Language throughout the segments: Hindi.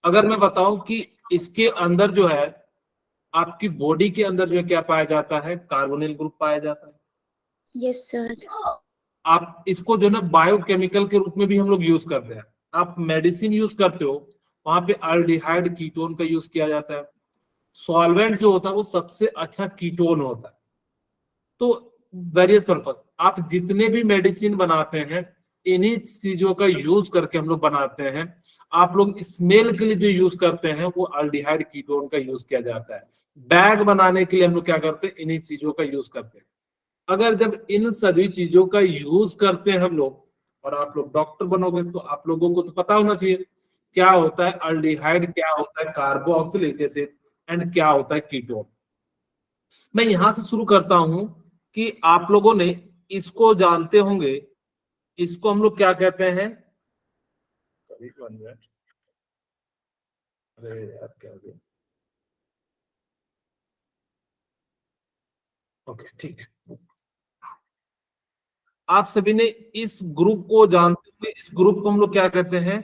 अगर मैं बताऊं कि इसके अंदर जो है, आपकी बॉडी के अंदर जो है क्या पाया जाता है, कार्बोनिल ग्रुप पाया जाता है। Yes sir. आप इसको जो है ना बायोकेमिकल के रूप में भी हम लोग यूज करते हैं। आप मेडिसिन यूज करते हो, वहां पे अल्डिहाइड कीटोन का यूज किया जाता है। सॉल्वेंट जो होता है वो सबसे अच्छा कीटोन होता है। तो वेरियस पर्पस, आप जितने भी मेडिसिन बनाते हैं इन्हीं चीजों का यूज करके हम लोग बनाते हैं। आप लोग स्मेल के लिए जो यूज करते हैं वो अल्डिहाइड कीटोन का यूज किया जाता है। बैग बनाने के लिए हम लोग क्या करते हैं, इन्हीं चीजों का यूज करते हैं। अगर जब इन सभी चीजों का यूज करते हैं हम लोग, और आप लोग डॉक्टर बनोगे तो आप लोगों को तो पता होना चाहिए क्या होता है अल्डिहाइड, क्या होता है कार्बोक्सिलिक एसिड, एंड क्या होता है कीटोन। मैं यहां से शुरू करता हूं कि आप लोगों ने इसको जानते होंगे, इसको हम लोग क्या कहते हैं। अरे यार क्या हो गया। ओके ठीक है, आप सभी ने इस ग्रुप को जानते होंगे। इस ग्रुप को हम लोग क्या कहते हैं,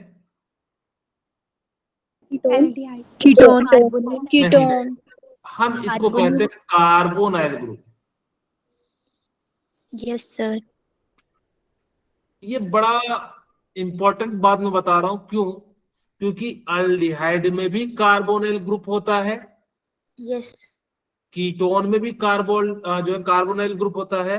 कीटोन। नहीं हम इसको कहते हैं कार्बोनाइल ग्रुप। Yes sir. ये बड़ा इंपॉर्टेंट बात मैं बता रहा हूं, क्यों? क्योंकि अल्डिहाइड में भी कार्बोनिल ग्रुप होता है, यस। कीटोन में भी जो है कार्बोनिल ग्रुप होता है,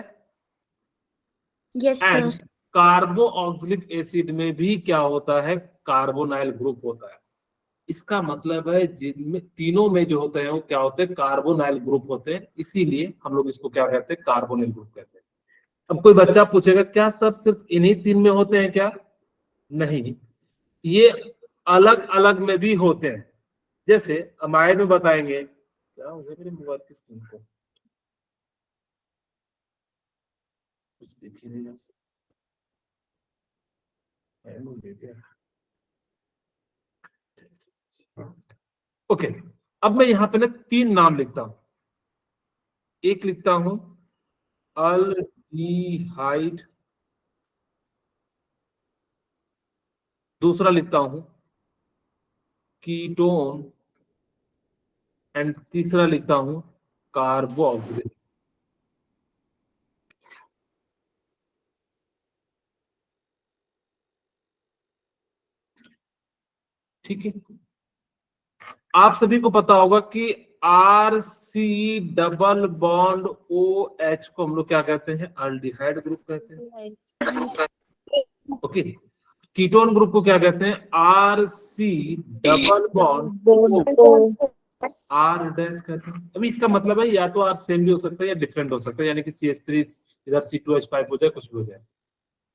yes and sir. Carboxylic acid में भी क्या होता है, कार्बोनाइल ग्रुप होता है। इसका मतलब है जिनमें तीनों में जो होते हैं वो क्या होते हैं, कार्बोनाइल ग्रुप होते हैं। इसीलिए हम लोग इसको क्या कहते हैं, कार्बोनिल ग्रुप कहते हैं। अब कोई बच्चा पूछेगा क्या सर सिर्फ इन्हीं तीन में होते हैं क्या? नहीं, ये अलग अलग में भी होते हैं। जैसे अमाइड में बताएंगे, क्या हो गया मेरे मोबाइल की स्क्रीन को, कुछ दिख ही नहीं रहा। ओके, अब मैं यहाँ पे ना तीन नाम लिखता हूं। एक लिखता हूं अल्डिहाइड, दूसरा लिखता हूं कीटोन, एंड तीसरा लिखता हूं कार्बोक्सिलिक। ठीक है, आप सभी को पता होगा कि R C double bond O H को हम लोग क्या कहते हैं, अल्डिहाइड ग्रुप कहते हैं। ओके, कीटोन ग्रुप को क्या कहते हैं, R C double bond R dash कहते हैं। अभी इसका मतलब है या तो आर सेम भी हो सकता है या डिफरेंट हो सकता है, यानी कि CH3 इधर C2H5 हो जाए, कुछ भी हो जाए।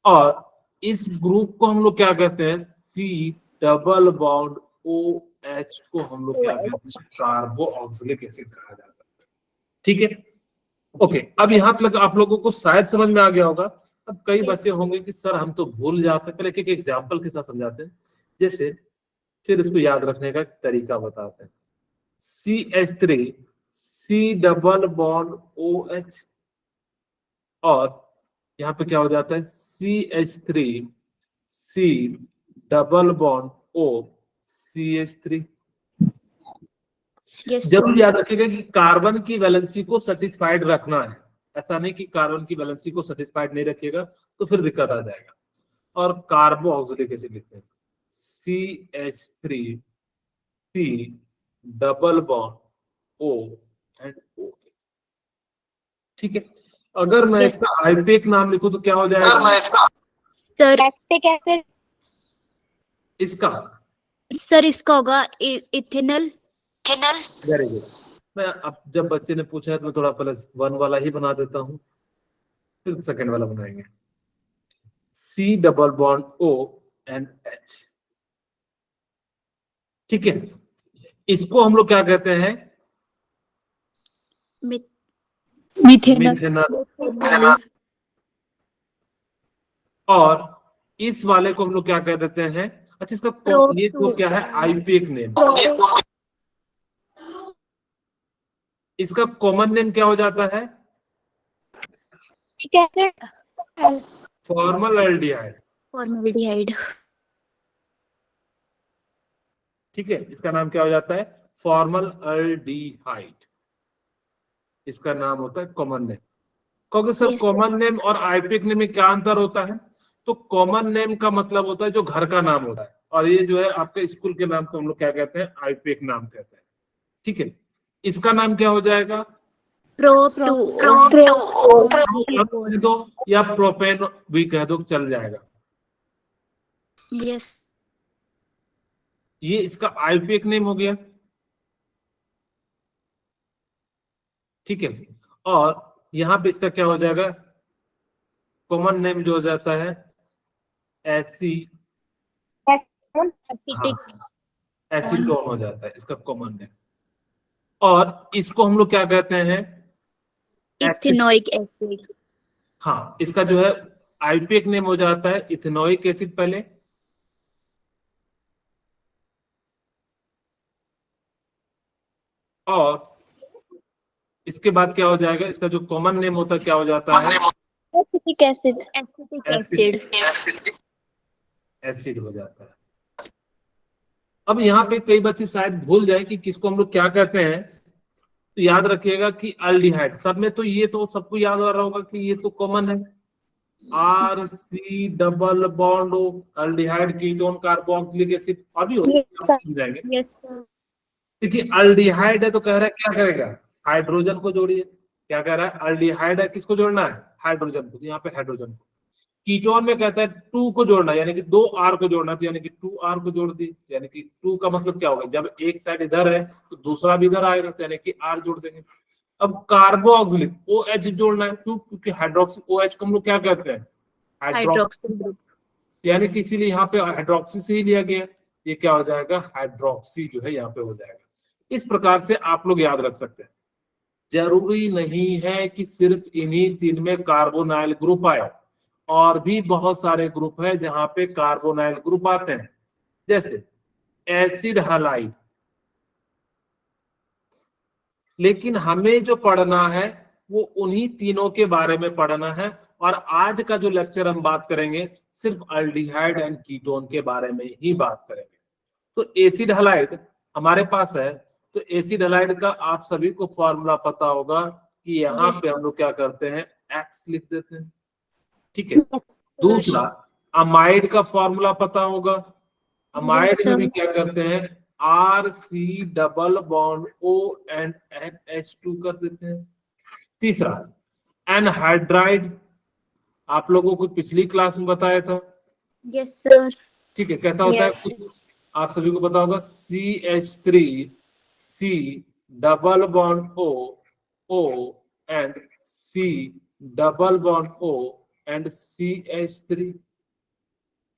और इस ग्रुप को हम लोग क्या कहते हैं, C double bond O H को हम लोग क्या कहते हैं, कार्बोक्सिलिक एसिड कहा जाता है। ठीक है, ओके, अब यहां तक आप लोगों को शायद समझ में आ गया होगा। अब कई बच्चे होंगे कि सर हम तो भूल जाते हैं, पहले एक एग्जाम्पल के साथ समझाते हैं। जैसे फिर इसको याद रखने का तरीका बताते हैं। CH3 C double bond OH, और यहाँ पे क्या हो जाता है, CH3 C double bond O CH3। जरूर याद रखिएगा कि कार्बन की वैलेंसी को सेटिस्फाइड रखना है। ऐसा नहीं कि कार्बन की वैलेंसी को सेटिस्फाइड नहीं रखिएगा तो फिर दिक्कत आ जाएगा। और कार्बोक्सिलिक एसिड लिखते हैं CH3 C double bond O and O। ठीक है, अगर मैं इसका आईपेक नाम लिखूं तो क्या हो जाएगा सर? इसका? सर इसका होगा इथेनॉल। Very good. मैं अब जब बच्चे ने पूछा है तो मैं थोड़ा +1 वाला ही बना देता हूं, फिर सेकंड वाला बनाएंगे। C double bond O and H। ठीक है, इसको हम लोग क्या कहते हैं, मिथेनॉल। और इस वाले को हम लोग क्या कह देते हैं, अच्छा इसका ये तो क्या है, आईपेक नेम। इसका कॉमन नेम क्या हो जाता है, फॉर्मल एल्डिहाइड। फॉर्मल्डिहाइड। ठीक है, इसका नाम क्या हो जाता है? फॉर्मल अल्डिहाइड, इसका नाम होता है कॉमन नेम। क्योंकि सर Yes, कॉमन नेम और आईपीएक नेम में क्या अंतर होता है? तो कॉमन नेम का मतलब होता है जो घर का नाम होता है, और ये जो है आपके स्कूल के नाम को हम लोग क्या कहते हैं? आईपीएक नाम कहते हैं। ठीक है, इसका नाम क्या हो जाएगा? prop to कह दो या प्रोपेन भी कह दो, चल जाएगा। yes, ये इसका आईपीएक नेम हो गया। ठीक है, और यहाँ पे इसका क्या हो जाएगा? कॉमन नेम जो हो जाता है एसी, acetic एसीटोन हो जाता है इसका कॉमन नेम। और इसको हम लोग क्या कहते हैं? ethanoic acid, हाँ, इसका जो है आईपीएक नेम हो जाता है इथेनोइक एसिड पहले, और इसके बाद क्या हो जाएगा? इसका जो कॉमन नेम होता है क्या हो जाता है? acetic acid, एसिड हो जाता है। अब यहाँ पे कई बच्चे शायद भूल जाए कि किसको हम लोग क्या कहते हैं, तो याद रखिएगा कि अल्डिहाइड, सब में तो ये तो सबको याद आ रहा होगा कि ये तो कॉमन है, R C double bond O, aldehyde ketone carboxylic acid, अभी समझाएंगे। yes sir, देखिए अल्डिहाइड है तो कह रहा है क्या करेगा? हाइड्रोजन को जोड़िए। क्या कह रहा है? अल्डिहाइड है, किसको जोड़ना है? हाइड्रोजन को, तो यहाँ पे हाइड्रोजन को। कीटोन में कहता है 2 को जोड़ना, यानी कि 2 आर को जोड़ना, तो यानी कि 2 आर को जोड़ दी, यानी कि 2 का मतलब क्या होगा? जब एक साइड इधर है तो दूसरा भी इधर आएगा, तो यानी कि आर जोड़ देंगे। अब कार्बोक्सिलिक ओ एच जोड़ना है, क्यों? क्योंकि हाइड्रोक्सी ओ एच को हम लोग क्या कहते हैं? hydroxyl group, यानी कि इसीलिए यहाँ पे हाइड्रोक्सी से ही लिया गया। ये क्या हो जाएगा? हाइड्रोक्सी जो है यहाँ पे हो जाएगा। इस प्रकार से आप लोग याद रख सकते हैं। जरूरी नहीं है कि सिर्फ इन्हीं 3 में कार्बोनाइल ग्रुप आए, और भी बहुत सारे ग्रुप है जहां पे कार्बोनाइल ग्रुप आते हैं, जैसे एसिड हैलाइड। लेकिन हमें जो पढ़ना है वो उन्हीं तीनों के बारे में पढ़ना है, और आज का जो लेक्चर हम बात करेंगे सिर्फ अल्डिहाइड एंड कीटोन के बारे में ही बात करेंगे। तो एसिड हैलाइड हमारे पास है, तो एसिड हैलाइड का आप सभी को फॉर्मूला पता होगा कि यहाँ Yes. पे हम लोग क्या करते हैं? एक्स लिख देते हैं। ठीक है, दूसरा अमाइड का फॉर्मूला पता होगा। अमाइड Yes, में sir. भी क्या करते हैं? R C double bond O and H2 कर देते हैं। तीसरा एनहाइड्राइड, आप लोगों को पिछली क्लास में बताया था। yes sir, ठीक है, कैसा होता Yes. है? आप सभी को पता होगा, CH3 C double bond O and C double bond O and CH3।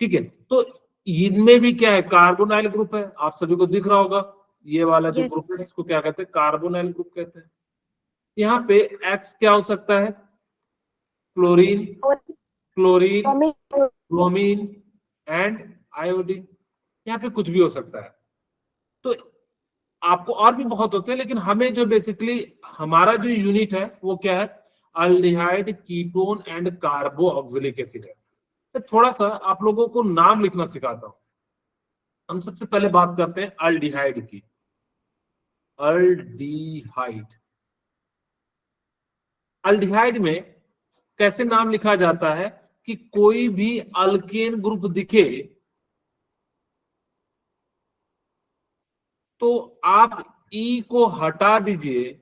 ठीक है, तो इनमें भी क्या है? कार्बोनाइल ग्रुप है, आप सभी को दिख रहा होगा। ये वाला जो Yes. ग्रुप है इसको क्या कहते हैं? कार्बोनाइल ग्रुप कहते हैं। यहाँ पे एक्स क्या हो सकता है? Chlorine, chlorine, bromine and iodine, यहाँ पे कुछ भी हो सकता है। तो आपको और भी बहुत होते हैं, लेकिन हमें जो बेसिकली हमारा जो यूनिट है वो क्या है? Aldehyde ketone and carboxylic acid है। तो थोड़ा सा आप लोगों को नाम लिखना सिखाता हूं। हम सबसे पहले बात करते हैं अल्डिहाइड की। अल्डिहाइड, अल्डिहाइड में कैसे नाम लिखा जाता है कि कोई भी अल्केन ग्रुप दिखे तो आप ई को हटा दीजिए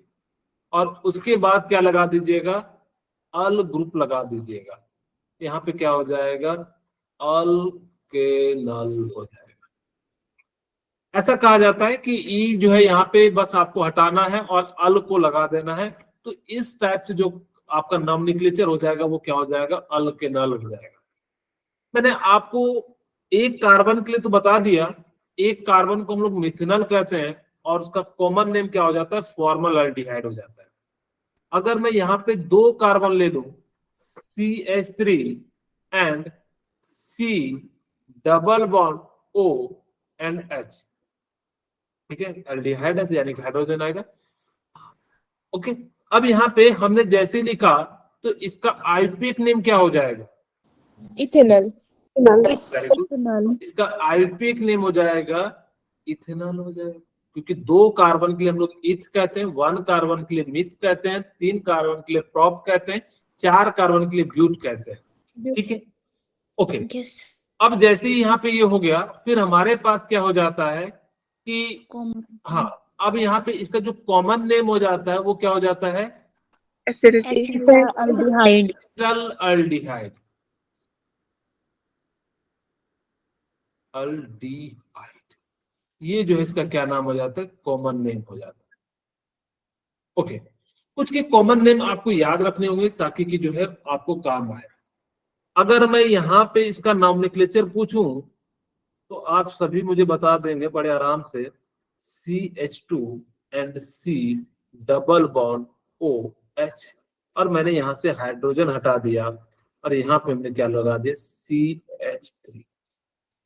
और उसके बाद क्या लगा दीजिएगा? अल ग्रुप लगा दीजिएगा। यहाँ पे क्या हो जाएगा? अल्केनल हो जाएगा। ऐसा कहा जाता है कि ई जो है यहाँ पे बस आपको हटाना है और अल को लगा देना है, तो इस टाइप से जो आपका नॉमेनक्लेचर हो जाएगा वो क्या हो जाएगा? अल्केनल हो जाएगा। मैंने आपको एक कार्बन के लिए तो बता दिया, एक कार्बन को हम लोग मिथेनॉल कहते हैं और उसका कॉमन नेम क्या हो जाता है? फॉर्मल अल्डिहाइड हो जाता है। अगर मैं यहाँ पे 2 कार्बन ले लूं, CH3 and C double bond O and H, ठीक है, अल्डिहाइड है यानी कि हाइड्रोजन आएगा। ओके, अब यहाँ पे हमने जैसे लिखा तो इसका आईपीएक नेम क्या हो जाएगा? इथेनॉल। इसका आईपीएक नेम हो जाएगा इथेनॉल हो जाएगा, क्योंकि 2 कार्बन के लिए हम लोग इथ कहते हैं, 1 कार्बन के लिए मिथ कहते हैं, 3 कार्बन के लिए प्रोप कहते हैं, 4 कार्बन के लिए ब्यूट कहते हैं। ठीक है, ओके। Yes. अब जैसे ही यहाँ पे ये हो गया, फिर हमारे पास क्या हो जाता है कि हाँ, अब यहाँ पे इसका जो कॉमन नेम हो जाता है वो क्या हो जाता है? Acetaldehyde. अल्डिहाइड। अल्डिहाइड, ये जो है इसका क्या नाम हो जाता है? कॉमन नेम हो जाता है। ओके, कुछ के कॉमन नेम आपको याद रखने होंगे ताकि कि जो है आपको काम आए। अगर मैं यहाँ पे इसका नॉमेनक्लेचर पूछूं तो आप सभी मुझे बता देंगे बड़े आराम से, CH2 and C double bond OH, और मैंने यहाँ से हाइड्रोजन हटा दिया और यहाँ पे हमने क्या लगा दिया? CH3।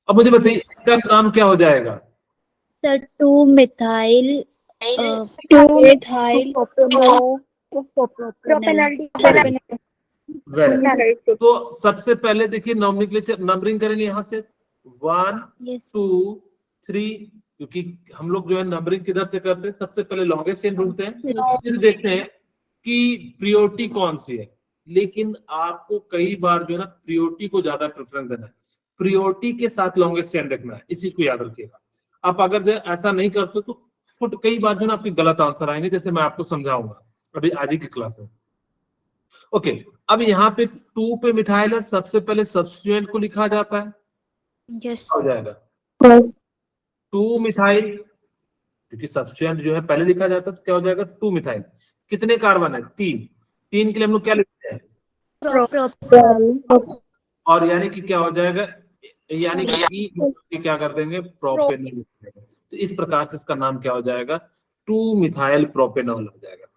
अब मुझे बताइए इसका नाम क्या हो जाएगा? Sir, 2-methyl. 2-methyl Propanol. Very, तो सबसे पहले देखिए नॉमेनक्लेचर नंबरिंग करेंगे यहाँ से 1 Yes. 2 3, क्योंकि हम लोग जो है नंबरिंग किधर से करते हैं? सबसे पहले लॉन्गेस्ट चेन ढूंढते हैं, फिर देखते हैं कि प्रियोरिटी कौन सी है। लेकिन आपको कई बार जो है ना प्रियोरिटी को ज्यादा प्रेफरेंस देना है, प्रियोरिटी के साथ लॉन्गेस्ट चेन देखना है, इस चीज को याद रखिएगा। आप अगर जो ऐसा नहीं करते तो कई बार जो है ना आपके गलत आंसर आएंगे, जैसे मैं आपको समझाऊंगा अभी आज ही की क्लास में। ओके, अब यहाँ पे 2 पे मिथाइल है, सबसे पहले सब्स्टिट्यूएंट को लिखा जाता है, Yes. हो जाएगा 2 मिथाइल, क्योंकि सब्स्टिट्यूएंट जो है पहले लिखा जाता है तो क्या हो जाएगा? 2 मिथाइल। कितने कार्बन है? 3। 3 के लिए हम लोग क्या लिखते हैं? Propanol. और यानी कि क्या हो जाएगा? यानी कि E क्या कर देंगे? प्रोपेनॉल। तो इस प्रकार से इसका नाम क्या हो जाएगा? 2 मिथाइल प्रोपेनॉल हो जाएगा।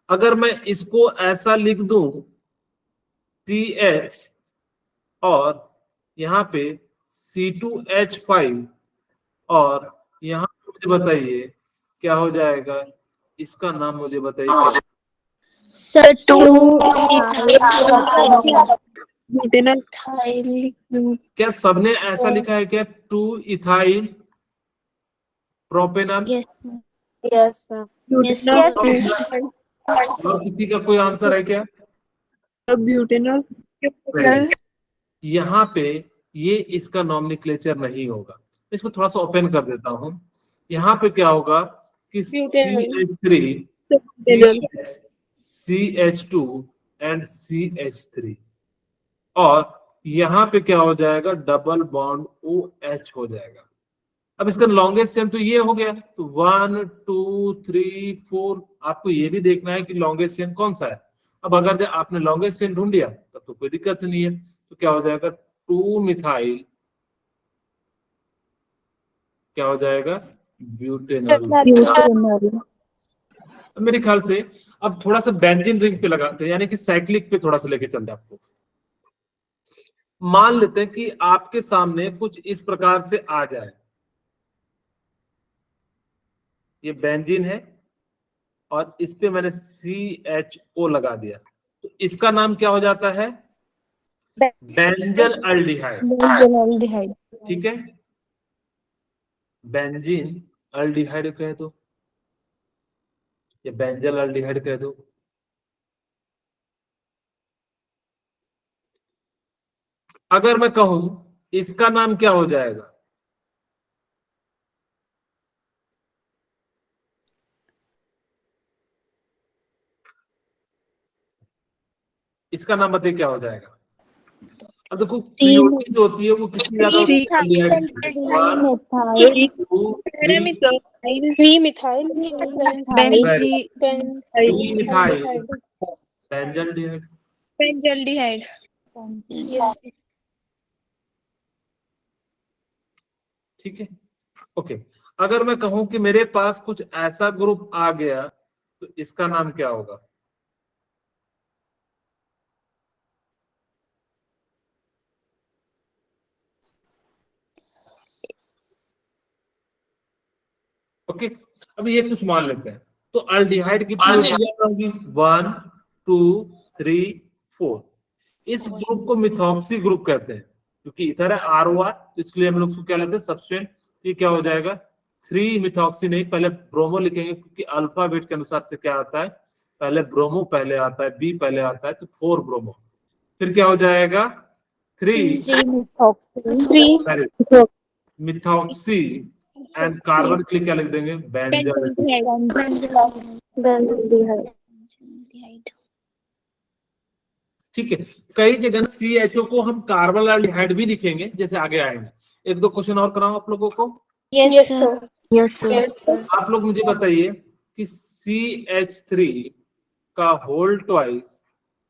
अगर मैं इसको ऐसा लिख दूं CH और यहाँ पे C2H5, और यहाँ पे मुझे बताइए क्या हो जाएगा? इसका नाम मुझे बताइए। Sir, 2-methyl. क्या सबने ऐसा लिखा है क्या? 2 ethyl propanol? Yes. Yes, sir. Yes. और किसी का कोई आंसर है क्या? Butanol. यहाँ पे ये इसका नॉमेनक्लेचर नहीं होगा, इसको थोड़ा सा ओपन कर देता हूं। यहाँ पे क्या होगा कि CH3 CH2 एंड CH3, और यहाँ पे क्या हो जाएगा? डबल बॉन्ड OH हो जाएगा। अब इसका लॉन्गेस्ट चेन तो ये हो गया, तो 1 2 3 4, आपको ये भी देखना है कि लॉन्गेस्ट चेन कौन सा है। अब अगर जब आपने लॉन्गेस्ट चेन ढूंढ लिया तब तो कोई दिक्कत नहीं है, तो क्या हो जाएगा? 2 मिथाइल क्या हो जाएगा? ब्यूटेनॉल। मेरे ख्याल से अब थोड़ा सा बेंजीन रिंग पे लगाते हैं, यानी कि साइक्लिक पे थोड़ा सा लेके चलते हैं आपको। मान लेते हैं कि आपके सामने कुछ इस प्रकार से आ जाए, ये बेंजीन है और इस पे मैंने CHO लगा दिया, तो इसका नाम क्या हो जाता है? Benzyl aldehyde. ठीक है, बेंजीन अल्डिहाइड कह दो या बेंजल अल्डिहाइड कह दो। अगर मैं कहूं इसका नाम क्या हो जाएगा? इसका नाम बताइए क्या हो जाएगा? अब देखो प्रियोरिटी जो होती है वो किसकी ज्यादा होती है? अल्डिहाइड की। 1 2 3 C-methyl. Methyl benzaldehyde. Benzaldehyde. Yes. ठीक है, ओके। अगर मैं कहूं कि मेरे पास कुछ ऐसा ग्रुप आ गया तो इसका नाम क्या होगा? ओके, अब ये कुछ मान लेते हैं, तो अल्डिहाइड की प्रियोरिटी क्या होगी? 1 2 3 4। इस ग्रुप को मिथॉक्सी ग्रुप कहते हैं, क्योंकि इधर है ROR, तो इसलिए हम लोग उसको क्या लेते हैं? सब्सटेंट। ये क्या हो जाएगा? 3 मिथॉक्सी नहीं, पहले ब्रोमो लिखेंगे क्योंकि अल्फाबेट के अनुसार से क्या आता है, पहले ब्रोमो पहले आता है, बी पहले आता है, तो 4 ब्रोमो। फिर क्या हो जाएगा 3 Three. मिथॉक्सी एंड कार्बन के लिए क्या लिख देंगे, बेंजल। Benzaldehyde. ठीक है, कई जगह CHO को हम कार्बन एल्डिहाइड भी लिखेंगे, जैसे आगे आएंगे। एक दो क्वेश्चन और कराऊं आप लोगों को। Yes, sir. Yes, sir. Yes, sir. आप लोग मुझे बताइए कि CH3 का whole twice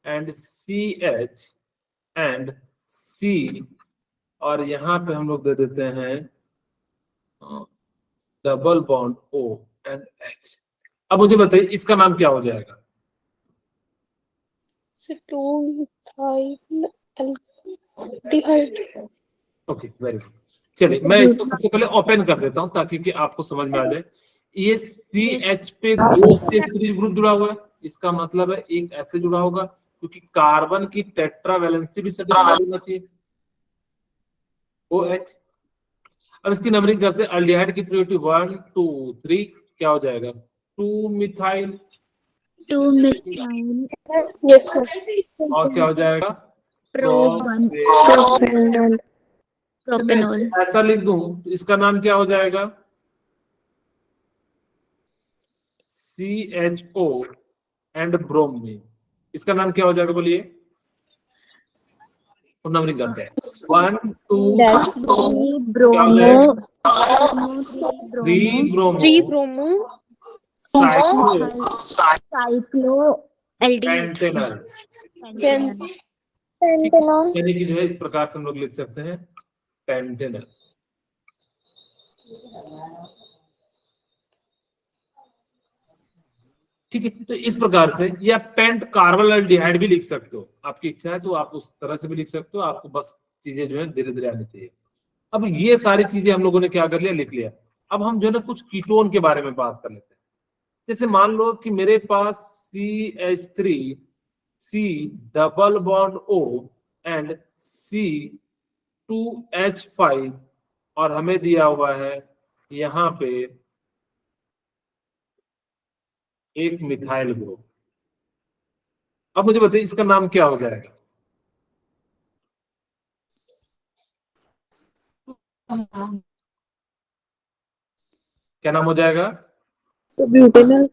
and CH and C, और यहाँ पे हम लोग दे देते हैं double bond O and H। अब मुझे बताइए इसका नाम क्या हो जाएगा। So 2-methyl aldehyde. Okay, very good. चलिए मैं इसको सबसे पहले ओपन कर देता हूं ताकि कि आपको समझ में आ जाए। ये CH पे 2 CH3 ग्रुप जुड़ा हुआ है, इसका मतलब है एक ऐसे जुड़ा होगा क्योंकि कार्बन की टेट्रा वैलेंसी भी सेटिस्फाई होना चाहिए, OH। अब इसकी नंबरिंग करते हैं। एल्डिहाइड की प्रायोरिटी 1 2 3 क्या हो जाएगा, 2 मिथाइल, 2 methyl Yes, sir. और क्या हो जाएगा, Propanol. propanol. ऐसा लिख दूं तो इसका नाम क्या हो जाएगा, CHO एंड ब्रोमीन। इसका नाम क्या हो जाएगा बोलिए, नंबरिंग करते हैं। 1 2 Three bromo. 3 bromo, 3 bromo. Cycloaldehyde. Pantanal, Pentanol. यानी कि जो है इस प्रकार से हम लोग लिख सकते हैं पेंटेनल। ठीक है, तो इस प्रकार से, या पेंट कार्बन एल्डिहाइड भी लिख सकते हो, आपकी इच्छा है तो आप उस तरह से भी लिख सकते हो, आपको बस चीजें जो है धीरे धीरे आनी चाहिए। अब ये सारी चीजें हम लोगों ने क्या कर लिया, लिख लिया। अब हम जो है ना कुछ कीटोन के बारे में बात कर लेते हैं। जैसे मान लो कि मेरे पास CH3 C double bond O and C2H5 और हमें दिया हुआ है यहाँ पे एक मिथाइल ग्रुप। अब मुझे बताइए इसका नाम क्या हो जाएगा, क्या नाम हो जाएगा, तो butanol.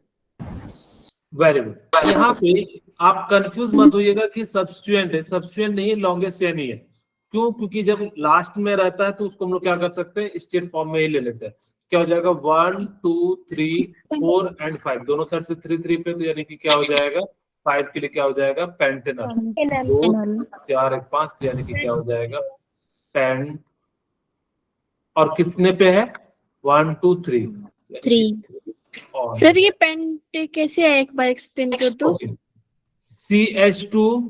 Very good. यहाँ पे आप कंफ्यूज मत होइएगा कि सब्स्टिट्यूएंट है, सब्स्टिट्यूएंट नहीं है, लॉन्गेस्ट चेन ही है। क्यों, क्योंकि जब लास्ट में रहता है तो उसको हम लोग क्या कर सकते हैं, स्टेट फॉर्म में ही ले लेते हैं। क्या हो जाएगा, 1 2 3 4 एंड 5, दोनों साइड से 3 3 पे, तो यानी कि क्या हो जाएगा, 5 के लिए क्या हो जाएगा, पेंटेनल। 2 4 1 5, तो यानी कि क्या हो जाएगा, पेंट। और किसने पे है, 1 2 3 और सर ये पेंट कैसे है, एक बार एक्सप्लेन कर दो। CH2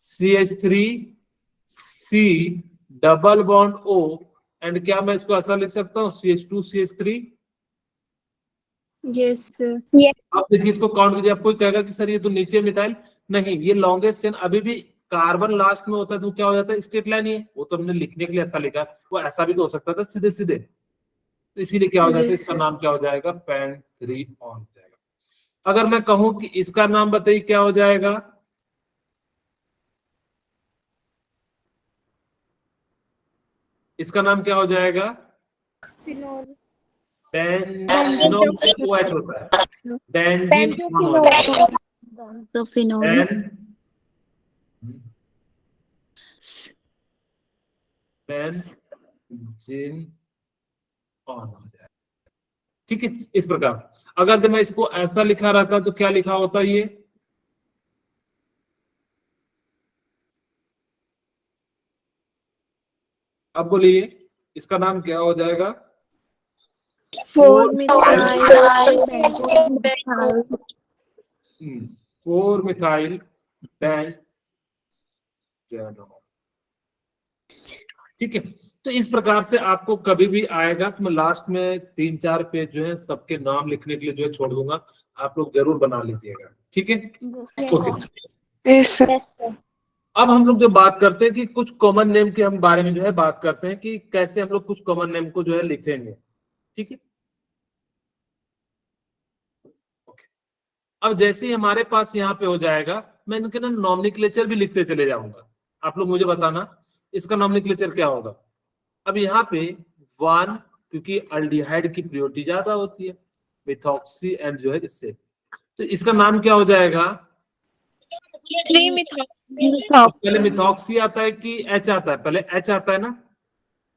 CH3 C double bond O and क्या मैं इसको ऐसा लिख सकता हूँ, CH2 CH3। Yes sir. आप देखिए इसको काउंट कीजिए, आप कोई कहेगा कि सर ये तो नीचे मिथाइल, नहीं, ये लॉन्गेस्ट चेन। अभी भी कार्बन लास्ट में होता है तो क्या हो जाता है, स्ट्रेट लाइन ही है। वो तो हमने लिखने के लिए ऐसा लिखा, वो ऐसा भी तो हो सकता था सीधे सीधे, तो इसीलिए क्या हो जाता है, इसका नाम क्या हो जाएगा, पेंट-3 ऑन जाएगा। अगर मैं कहूं कि इसका नाम बताइए क्या हो जाएगा, इसका नाम क्या हो जाएगा, Phenol. बेंजीन OH होता है, बेंजीन ऑन हो जाएगा, बेंजोफिनोल। बेंजीन ऑन हो जाएगा। ठीक है, इस प्रकार से। अगर तो मैं इसको ऐसा लिखा रहता तो क्या लिखा होता, ये अब बोलिए इसका नाम क्या हो जाएगा, 4-मिथाइल बेंजीनोल। ठीक है, तो इस प्रकार से आपको कभी भी आएगा तो मैं लास्ट में 3-4 पेज जो है सबके नाम लिखने के लिए जो है छोड़ दूंगा, आप लोग जरूर बना लीजिएगा। ठीक है, ओके। Yes, sir. अब हम लोग जो बात करते हैं कि कुछ कॉमन नेम के हम बारे में जो है बात करते हैं कि कैसे हम लोग कुछ कॉमन नेम को जो है लिखेंगे। ठीक है, अब जैसे ही हमारे पास यहाँ पे हो जाएगा, मैं इनके ना नॉमेनक्लेचर भी लिखते चले जाऊंगा, आप लोग मुझे बताना इसका नॉमेनक्लेचर क्या होगा। अब यहाँ पे 1, क्योंकि अल्डिहाइड की प्रियोरिटी ज्यादा होती है मिथॉक्सी एंड जो है इससे, तो इसका नाम क्या हो जाएगा? 3 मिथॉक्सी। पहले मिथॉक्सी आता है कि एच आता है? पहले एच आता है ना,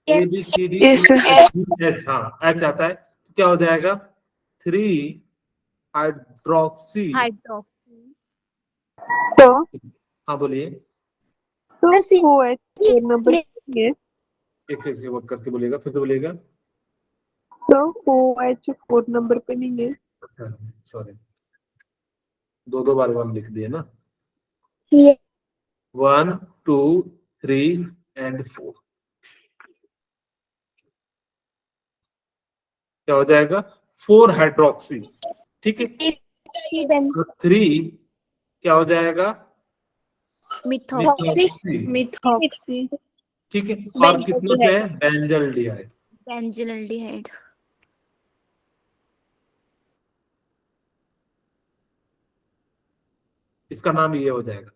A B C D Yes, sir. H, हाँ एच आता है, तो क्या हो जाएगा? 3 हाइड्रोक्सी। हाइड्रोक्सी। So, हाँ बोलिए, OH 4 number है। एक एक वर्क करके बोलिएगा, फिर से बोलिएगा। So, OH 4 number पे नहीं है। अच्छा सॉरी, दो बार 1 लिख दिए ना। Yes. 1 2 3 एंड 4, क्या हो जाएगा? 4 हाइड्रोक्सी, ठीक है। 3 क्या हो जाएगा? Methoxy, methoxy. ठीक है। और कितने पे है? बेंजल्डिहाइड। बेंजील्डिहाइड। इसका नाम ये हो जाएगा।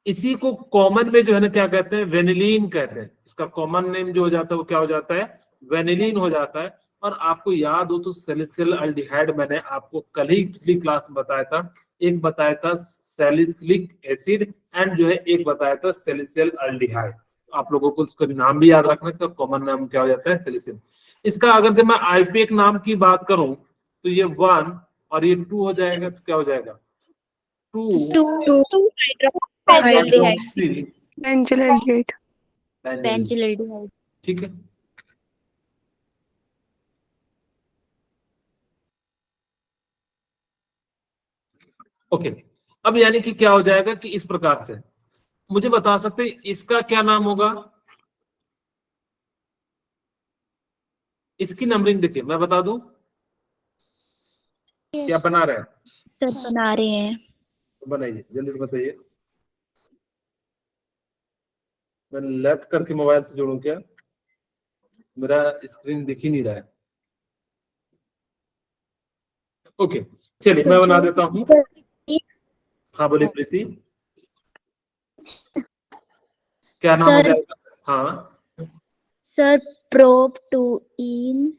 इसी को कॉमन में जो है ना क्या कहते हैं? वेनिलीन कहते हैं। इसका कॉमन नेम जो हो जाता है वो क्या हो जाता है? वेनिलीन हो जाता है। और आपको याद हो तो सैलिसिल अल्डिहाइड मैंने आपको कल ही पिछली क्लास में बताया था, एक बताया था सैलिसिलिक एसिड एंड जो है एक बताया था सैलिसिल अल्डिहाइड। आप लोगों को उसका नाम भी याद रखना, इसका कॉमन नाम क्या हो जाता है? सैलिसिल। इसका अगर जब मैं आईपीएक नाम की बात करूं तो ये 1 और ये 2 हो जाएगा, तो क्या हो जाएगा? 2 हाइड्रोक्सी बेंजल्डिहाइड। बेंजील्डिहाइड। ठीक है। ओके, अब यानी कि क्या हो जाएगा कि इस प्रकार से मुझे बता सकते हैं इसका क्या नाम होगा? इसकी नंबरिंग देखिए, मैं बता दूं क्या बना रहे हैं? सर बना रहे हैं। तो बनाइए, जल्दी से बताइए। मैं लेफ्ट करके मोबाइल से जोड़ूं क्या? मेरा स्क्रीन दिख ही नहीं रहा है। ओके चलिए मैं बना देता हूं। हाँ बोलिए प्रीति, क्या नाम हो सर जाएगा? हाँ सर प्रोब टू इन।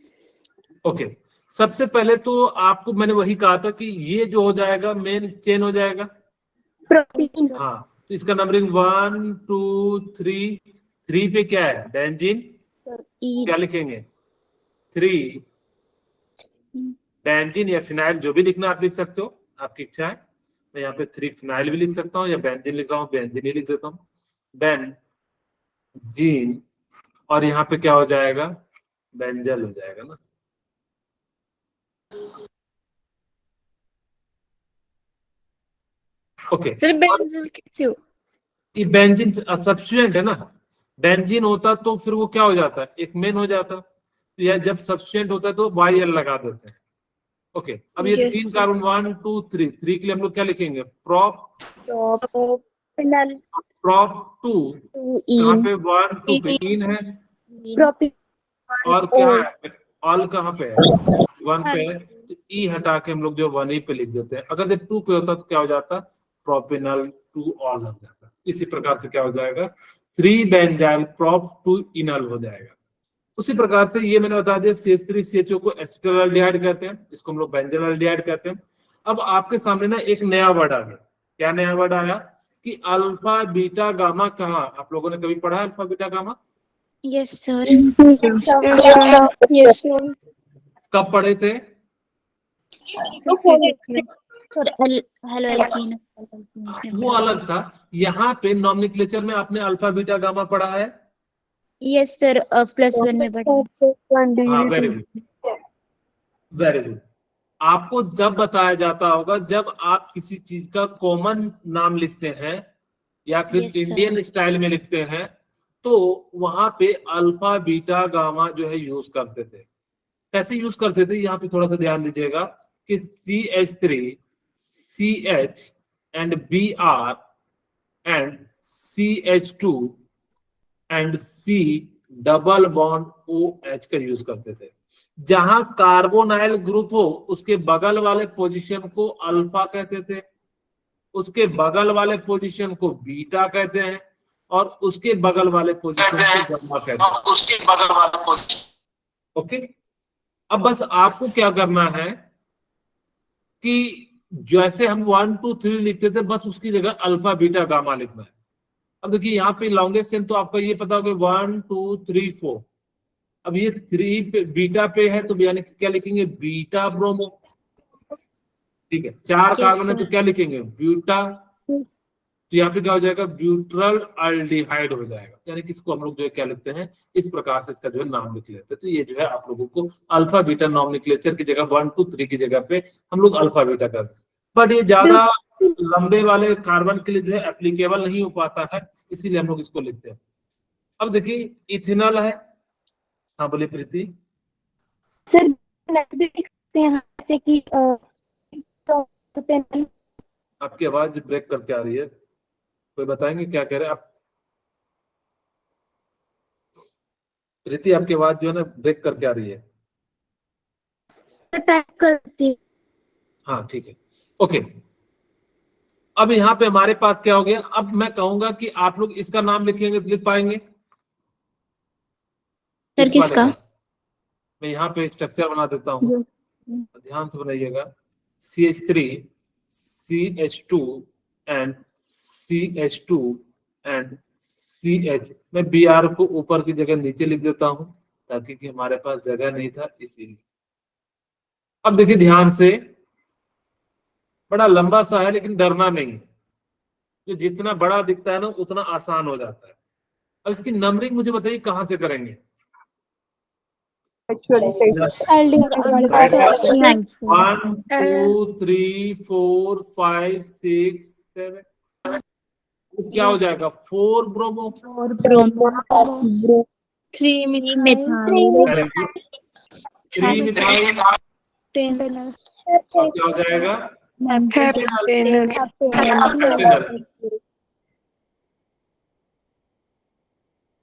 ओके, सबसे पहले तो आपको मैंने वही कहा था कि ये जो हो जाएगा मेन चेन हो जाएगा। हाँ, तो इसका नंबरिंग 1 2 3, 3 पे क्या है? बेंजीन। सर क्या लिखेंगे? 3 बेंजीन या फिनाइल, जो भी लिखना आप लिख सकते हो, आपकी इच्छा है। मैं यहाँ पे 3 फिनाइल भी लिख सकता हूँ या बेंजीन लिख रहा हूँ, बेंजीन ही लिख देता हूँ, बेंजीन। और यहाँ पे क्या हो जाएगा? बेंजल हो जाएगा ना। ओके, सर बेंजील कैसे हो? ये बेंजीन सब्स्टिट्यूएंट है ना। बेंजीन होता तो फिर वो क्या हो जाता? एक मेन हो जाता। तो यह जब सब्स्टिट्यूएंट होता है तो YL लगा देते हैं। ओके, अब ये Yes, 3 sir. कार्बन 1 2 3, 3 के लिए हम लोग क्या लिखेंगे? Prop prop 2। टू कहाँ इन। पे? 1 2 पे इन है, इन। और क्या है? ऑल कहाँ पे है? 1 पे है, तो ई हटा के हम लोग जो 1 ही पे लिख देते हैं। अगर जब 2 पे होता तो क्या हो जाता? प्रोपेनल 2 ऑल हो जाता। इसी प्रकार से क्या हो जाएगा? 3 बेंजाइल प्रोप 2 इनल हो जाएगा। उसी प्रकार से ये मैंने बता दिया CH3 CHO को एसिटल अल्डिहाइड कहते हैं, इसको हम लोग बेंजल अल्डिहाइड कहते हैं। अब आपके सामने ना एक नया वर्ड आ गया। क्या नया वर्ड आया? कि अल्फा बीटा गामा। कहाँ आप लोगों ने कभी पढ़ा है alpha beta gamma? Yes sir. कब पढ़े थे? Sir hello alkene. वो अलग था। यहाँ पे नॉमेनक्लेचर में आपने अल्फा बीटा गामा पढ़ा है। यस सर, +1 में पढ़ा। हाँ वेरी गुड, वेरी गुड। आपको जब बताया जाता होगा जब आप किसी चीज का कॉमन नाम लिखते हैं या फिर Yes, sir. इंडियन स्टाइल में लिखते हैं, तो वहां पे अल्फा बीटा गामा जो है यूज करते थे। कैसे यूज करते थे यहाँ पे थोड़ा सा ध्यान दीजिएगा कि CH3 CH and Br and CH2 and C double bond OH का यूज करते थे। जहां कार्बोनाइल ग्रुप हो उसके बगल वाले पोजीशन को अल्फा कहते थे, उसके बगल वाले पोजीशन को बीटा कहते हैं, और उसके बगल वाले पोजीशन को गामा कहते हैं। ओके, अब बस आपको क्या करना है कि जैसे हम 1 2 3 लिखते थे बस उसकी जगह अल्फा बीटा गामा लिखना है। अब देखिए यहाँ पे लॉन्गेस्ट चेन तो आपका ये पता होगा 1 2 3 4। अब ये 3 पे बीटा पे है तो यानी क्या लिखेंगे, बीटा ब्रोमो। ठीक है, 4 Yes, कार्बन है तो sir. क्या लिखेंगे, ब्यूटा। तो यहाँ पे क्या हो जाएगा, ब्यूट्रल अल्डिहाइड हो जाएगा। यानी कि इसको हम लोग जो है क्या लिखते हैं, इस प्रकार से इसका जो है नाम लिख लेते हैं। तो ये जो है आप लोगों को अल्फा बीटा नॉमेनक्लेचर की जगह 1 2 3 की जगह पे हम लोग अल्फा बीटा करते हैं। बट ये ज्यादा लंबे वाले कार्बन के लिए जो है एप्लीकेबल नहीं हो पाता है, इसीलिए हम लोग इसको लिखते हैं। अब देखिए इथेनॉल है। हाँ बोलिए प्रीति। सर देख सकते हैं यहाँ से कि आपकी आवाज ब्रेक करके आ रही है, कोई बताएंगे क्या कह रहे हैं आप? प्रीति आपकी आवाज जो है ना ब्रेक करके आ रही है। टाइप करती। हाँ ठीक है, ओके। अब यहाँ पे हमारे पास क्या हो गया, अब मैं कहूंगा कि आप लोग इसका नाम लिखेंगे तो लिख पाएंगे? सर इस वाले किसका? का। मैं यहाँ पे स्ट्रक्चर बना देता हूँ, ध्यान से बनाइएगा। CH3 CH2 and CH2 and CH। मैं Br को ऊपर की जगह नीचे लिख देता हूँ ताकि कि हमारे पास जगह नहीं था इसीलिए। अब देखिए ध्यान से, बड़ा लंबा सा है लेकिन डरना नहीं है, जो जितना बड़ा दिखता है ना उतना आसान हो जाता है। अब इसकी नंबरिंग मुझे बताइए कहां से करेंगे? 1 2 3 4 5 6 7, क्या हो जाएगा, 4 ब्रोमो। 3 मिथाइल 3 मिथाइल, और क्या हो जाएगा,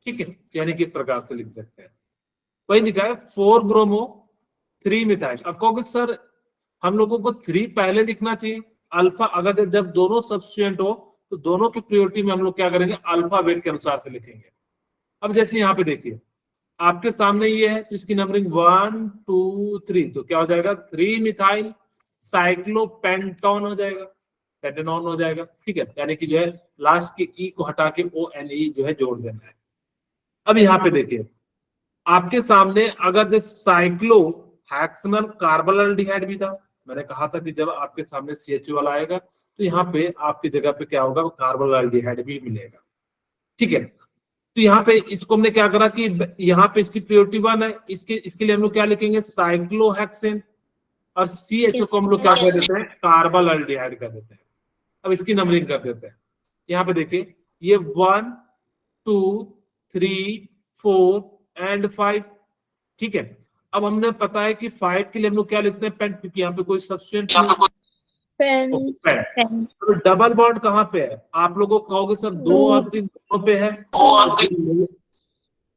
ठीक है। यानी कि इस प्रकार से लिख सकते हैं। वही लिखा है 4 ब्रोमो 3 मिथाइल। अब कहोगे सर हम लोगों को 3 पहले लिखना चाहिए, अल्फा अगर जब दोनों सब्स्टिट्यूएंट हो तो दोनों की प्रायोरिटी में हम लोग क्या करेंगे, अल्फाबेट के अनुसार से लिखेंगे। अब जैसे यहाँ पे देखिए आपके सामने ये है तो इसकी नंबरिंग 1 2 3, तो क्या हो जाएगा 3 मिथाइल साइक्लोपेंटोन हो जाएगा, पेंटेनॉन हो जाएगा। ठीक है, यानी कि जो है लास्ट के ई को हटा के ONE जो है जोड़ देना है। अब यहाँ पे देखिए आपके सामने अगर जो साइक्लो हेक्सेनल कार्बोनाल्डिहाइड भी था, मैंने कहा था कि जब आपके सामने CH वाला आएगा तो यहाँ पे आपकी जगह पे क्या होगा, कार्बोनाल्डिहाइड भी मिलेगा। ठीक है, तो यहाँ पे इसको हमने क्या करा कि यहाँ पे इसकी प्रायोरिटी 1 है, इसके लिए हम लोग क्या लिखेंगे, साइक्लोहेक्सेन, और CH को हम लोग क्या कह देते हैं, कार्बोनाल्डिहाइड कर देते हैं। अब इसकी नंबरिंग कर देते हैं। यहाँ पे देखिए ये 1 2 3 4 एंड 5। ठीक है, अब हमने पता है कि 5 के लिए हम लोग क्या लिखते हैं, पेंट, क्योंकि यहाँ पे कोई सब्स्टिट्यूएंट पेन। तो डबल बॉन्ड कहाँ पे है, आप लोगों को कहोगे सर 2 और 3 दोनों पे है,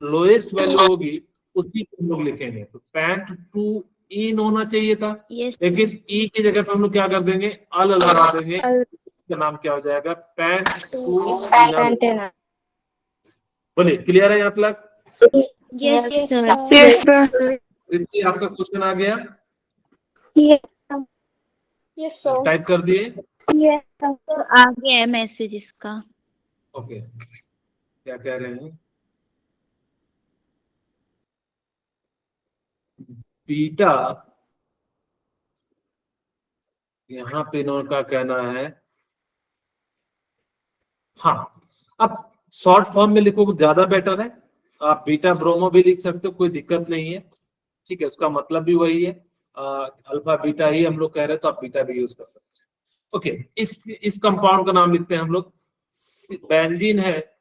लोएस्ट वैल्यू होगी उसी को हम लोग लिखेंगे। तो पेंट 2 इन होना चाहिए था, लेकिन ई की जगह पे हम लोग क्या कर देंगे, अल लगा देंगे, इसका नाम क्या हो जाएगा, पेंट 2। बोलिए क्लियर है यहाँ तक? Yes sir. प्रीति आपका क्वेश्चन आ गया? Yes sir. टाइप कर दिए? सर आ गया है मैसेज इसका। ओके, क्या कह रहे हैं, बीटा, यहाँ पे इन्होंने का कहना है, हाँ अब शॉर्ट फॉर्म में लिखोगे ज्यादा बेटर है, आप बीटा ब्रोमो भी लिख सकते हो, कोई दिक्कत नहीं है। ठीक है, उसका मतलब भी वही है, अल्फा बीटा ही हम लोग कह रहे हैं तो आप बीटा भी यूज कर सकते हैं। ओके, इस कंपाउंड का नाम लिखते हैं हम लोग, बेंजीन है,